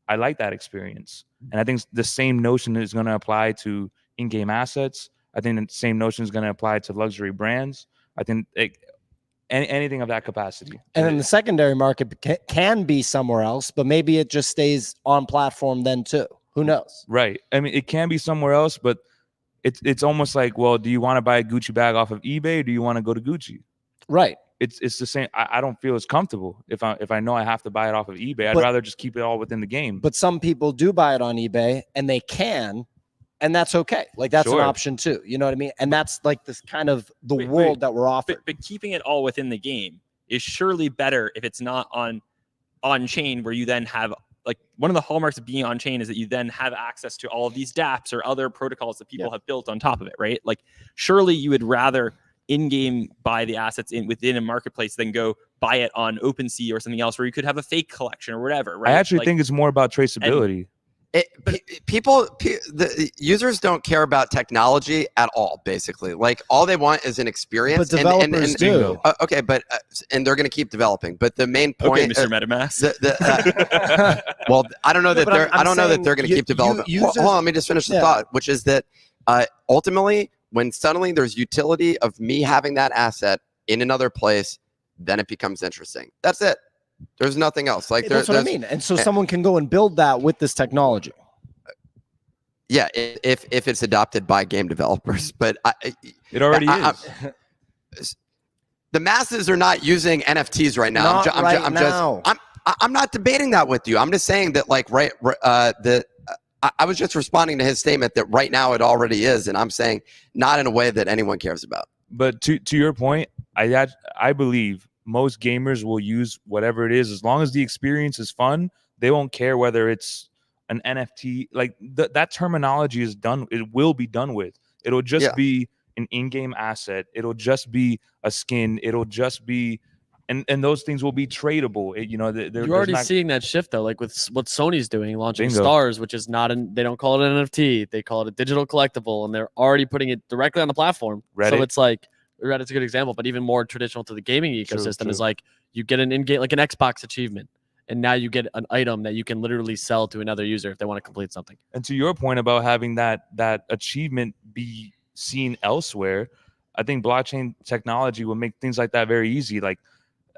I like that experience. And I think the same notion is going to apply to in-game assets. I think the same notion is going to apply to luxury brands. I think anything of that capacity. And then the secondary market can be somewhere else, but maybe it just stays on platform then too. Who knows? Right. I mean, it can be somewhere else, but it's almost like, well, do you want to buy a Gucci bag off of eBay, or do you want to go to Gucci? Right. It's the same. I don't feel as comfortable if I know I have to buy it off of eBay. I'd rather just keep it all within the game. But some people do buy it on eBay, and they can, and that's okay. Like that's an option too. You know what I mean? And that's like this kind of the world that we're offered. But keeping it all within the game is surely better if it's not on chain, where you then have one of the hallmarks of being on chain is that you then have access to all of these dApps or other protocols that people have built on top of it, right? Like, surely you would rather in-game buy the assets within a marketplace than go buy it on OpenSea or something else where you could have a fake collection or whatever, right? I actually think it's more about traceability. The users don't care about technology at all. Basically, like all they want is an experience. But developers do. Okay, but and they're going to keep developing. But the main point, Mr. MetaMask. Well, I don't know that they're. I don't know that they're going to keep developing. Hold on, let me just finish the thought, which is that ultimately, when suddenly there's utility of me having that asset in another place, then it becomes interesting. That's it. There's nothing else. Like that's what I mean. And so someone can go and build that with this technology. Yeah, if it's adopted by game developers, but it already is. The masses are not using NFTs right now. I'm not debating that with you. I'm just saying that, like, I was just responding to his statement that right now it already is, and I'm saying not in a way that anyone cares about. But to your point, I believe most gamers will use whatever it is as long as the experience is fun. They won't care whether it's an NFT. Like that terminology is done. It will be done with. It'll just be an in-game asset. It'll just be a skin. It'll just be, and those things will be tradable. You're already seeing that shift though, like with what Sony's doing, launching Stars, which is not they don't call it an NFT. They call it a digital collectible, and they're already putting it directly on the platform. Reddit. So it's like, Reddit's a good example, but even more traditional to the gaming ecosystem is like you get an in-game, like an Xbox achievement, and now you get an item that you can literally sell to another user if they want to complete something. And to your point about having that achievement be seen elsewhere, I think blockchain technology will make things like that very easy. Like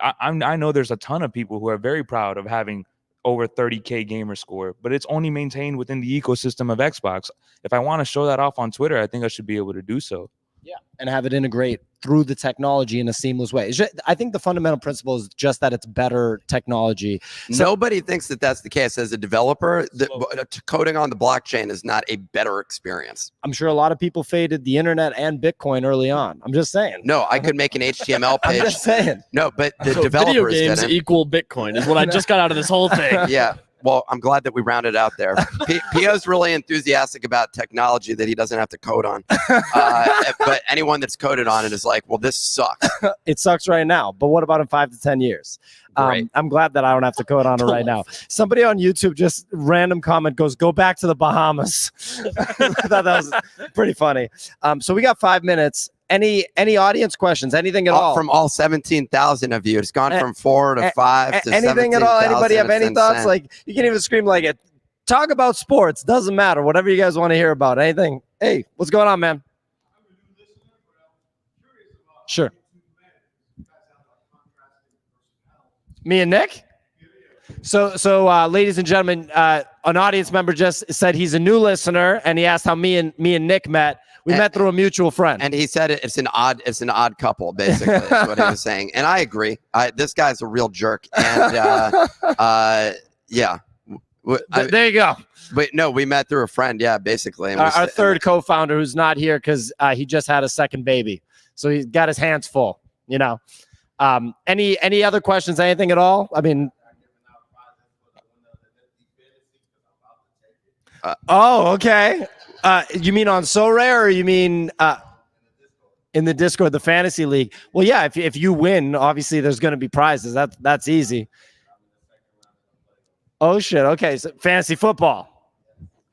I know there's a ton of people who are very proud of having over 30K gamer score, but it's only maintained within the ecosystem of Xbox. If I want to show that off on Twitter, I think I should be able to do so. Yeah, and have it integrate through the technology in a seamless way. I think the fundamental principle is just that it's better technology. So, nobody thinks that that's the case. As a developer, coding on the blockchain is not a better experience. I'm sure a lot of people faded the internet and Bitcoin early on. I'm just saying. No, I could make an HTML page. I'm just saying. No, but the developers video games didn't. equal Bitcoin is what I just got out of this whole thing. Yeah. Well, I'm glad that we rounded out there. Pio's really enthusiastic about technology that he doesn't have to code on. But anyone that's coded on it is like, well, this sucks. It sucks right now. But what about in 5 to 10 years? I'm glad that I don't have to code on it right now. Somebody on YouTube just random comment goes, go back to the Bahamas. I thought that was pretty funny. So we got 5 minutes. Any audience questions? Anything at all? From all 17,000 of you. It's gone from 4 to 5 to anything at all? Anybody have any thoughts? Insane. Like, you can even scream like it. Talk about sports. Doesn't matter. Whatever you guys want to hear about. Anything. Hey, what's going on, man? Sure. Me and Nick? So, ladies and gentlemen, an audience member just said he's a new listener, and he asked how me and Nick met. We met through a mutual friend, and he said it's an odd couple, basically. Is what he was saying, and I agree. This guy's a real jerk, and yeah. There you go. But no, we met through a friend. Yeah, basically. Our third co-founder, who's not here because he just had a second baby, so he's got his hands full. Any other questions? Anything at all? I mean. Okay. You mean on SoRare, or you mean in the Discord, the fantasy league? Well, yeah. If you win, obviously there's going to be prizes. That's easy. Oh shit. Okay. So fantasy football.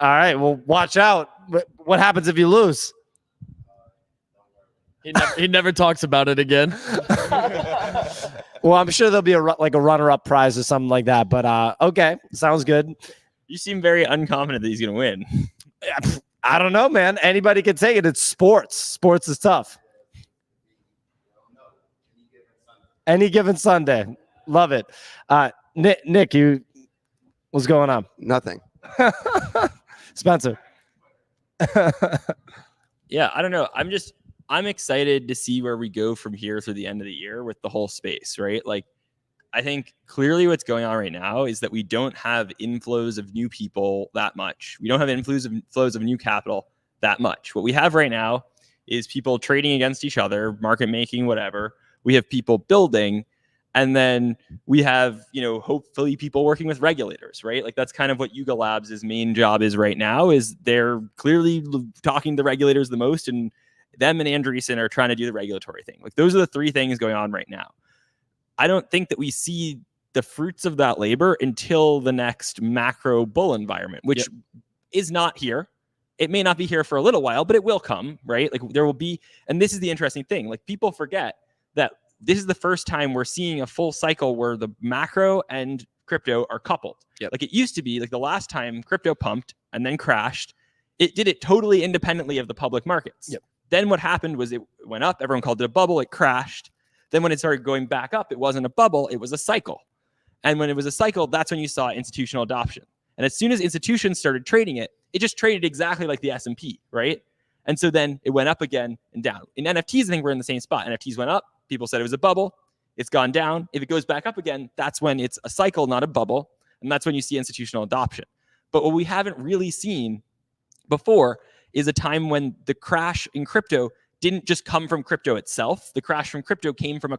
All right. Well, watch out. What happens if you lose? He never talks about it again. Well, I'm sure there'll be a runner-up prize or something like that. But okay, sounds good. You seem very unconfident that he's going to win. I don't know, man. Anybody can take it. It's sports. Sports is tough. Any given Sunday. Love it. Nick, what's going on? Nothing. Spencer. Yeah, I don't know. I'm excited to see where we go from here through the end of the year with the whole space, right? Like, I think clearly what's going on right now is that we don't have inflows of new people that much. We don't have inflows of new capital that much. What we have right now is people trading against each other, market making, whatever. We have people building, And then we have, hopefully people working with regulators, right? Like that's kind of what Yuga Labs' main job is right now, is they're clearly talking to the regulators the most, and them and Andreessen are trying to do the regulatory thing. Like those are the three things going on right now. I don't think that we see the fruits of that labor until the next macro bull environment, which is not here. It may not be here for a little while, but it will come, right? Like there will be, and this is the interesting thing. Like people forget that this is the first time we're seeing a full cycle where the macro and crypto are coupled. Like it used to be, like the last time crypto pumped and then crashed, it did it totally independently of the public markets. Then what happened was it went up, everyone called it a bubble, it crashed. Then when it started going back up, it wasn't a bubble, it was a cycle. And when it was a cycle, that's when you saw institutional adoption. And as soon as institutions started trading it, it just traded exactly like the S&P, right? And so then it went up again and down. In NFTs, I think we're in the same spot. NFTs went up. People said it was a bubble. It's gone down. If it goes back up again, that's when it's a cycle, not a bubble. And that's when you see institutional adoption. But what we haven't really seen before is a time when the crash in crypto didn't just come from crypto itself. The crash from crypto came from a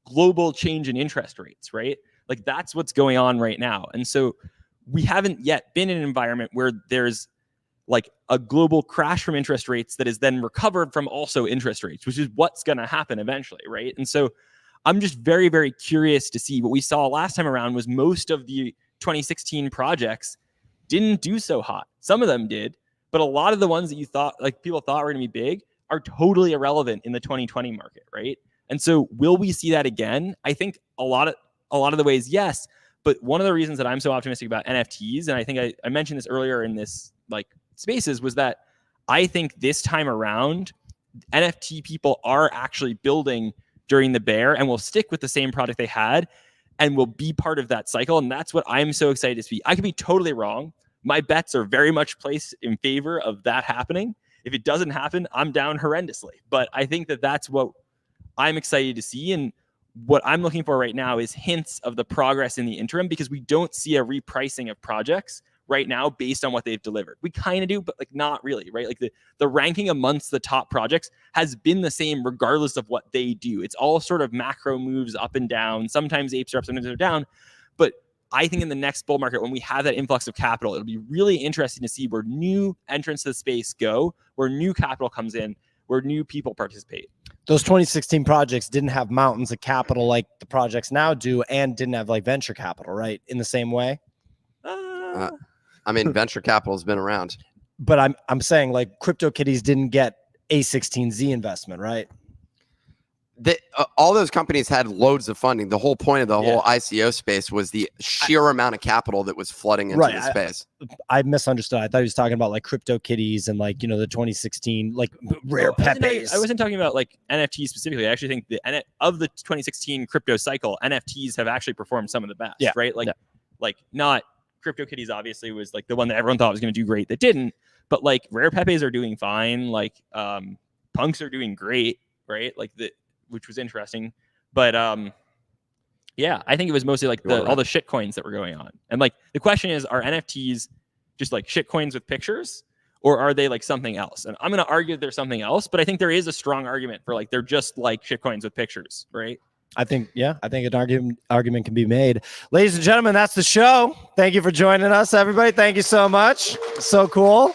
global change in interest rates, right? Like that's what's going on right now. And so we haven't yet been in an environment where there's like a global crash from interest rates that is then recovered from also interest rates, which is what's going to happen eventually, right? And so I'm just very, very curious to see. What we saw last time around was most of the 2016 projects didn't do so hot. Some of them did, but a lot of the ones that you thought, like people thought were going to be big, are totally irrelevant in the 2020 market, right? And so will we see that again? I think a lot of the ways, yes. But one of the reasons that I'm so optimistic about NFTs, and I think I mentioned this earlier in this spaces, was that I think this time around, NFT people are actually building during the bear and will stick with the same product they had and will be part of that cycle. And that's what I'm so excited to see. I could be totally wrong. My bets are very much placed in favor of that happening. If it doesn't happen, I'm down horrendously. But I think that that's what I'm excited to see. And what I'm looking for right now is hints of the progress in the interim, because we don't see a repricing of projects right now based on what they've delivered. We kind of do, but not really, right? Like the ranking amongst the top projects has been the same regardless of what they do. It's all sort of macro moves up and down. Sometimes apes are up, sometimes they're down. But I think in the next bull market, when we have that influx of capital, it'll be really interesting to see where new entrants to the space go, where new capital comes in, where new people participate. Those 2016 projects didn't have mountains of capital like the projects now do, and didn't have venture capital, right? In the same way. I mean, venture capital has been around, but I'm saying CryptoKitties didn't get A16Z investment, right? All those companies had loads of funding. The whole point of the whole ICO space was the sheer amount of capital that was flooding into the space. I misunderstood. I thought he was talking about CryptoKitties and the 2016 rare Pepes. I wasn't talking about NFTs specifically. I actually think of the 2016 crypto cycle, NFTs have actually performed some of the best. Right? Not CryptoKitties obviously was the one that everyone thought was going to do great that didn't, but rare Pepes are doing fine. Punks are doing great, right? Which was interesting. But yeah, I think it was mostly all the shit coins that were going on. And the question is, are NFTs just shit coins with pictures, or are they something else? And I'm going to argue that there's something else, but I think there is a strong argument for they're just shit coins with pictures, right? I think an argument can be made. Ladies and gentlemen, that's the show. Thank you for joining us, everybody. Thank you so much. So cool.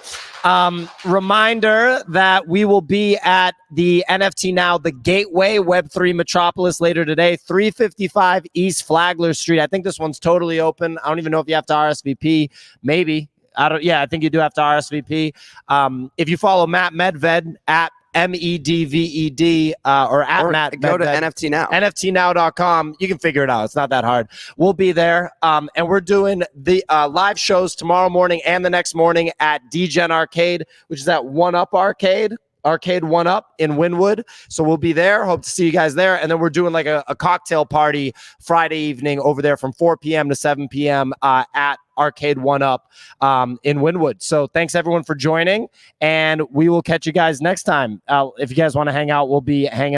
Reminder that we will be at the NFT Now, the Gateway Web3 Metropolis later today, 355 East Flagler Street. I think this one's totally open. I don't even know if you have to RSVP. Maybe. I think you do have to RSVP. If you follow Matt Medved at MEDVED or at Matt, go to NFT Now, NFTnow.com. You can figure it out. It's not that hard. We'll be there. And we're doing the live shows tomorrow morning and the next morning at DGen Arcade, which is at One Up Arcade 1 Up in Wynwood. So we'll be there. Hope to see you guys there. And then we're doing a cocktail party Friday evening over there from 4 p.m. to 7 p.m. At Arcade 1 Up in Wynwood. So thanks everyone for joining, and we will catch you guys next time. If you guys want to hang out, we'll be hanging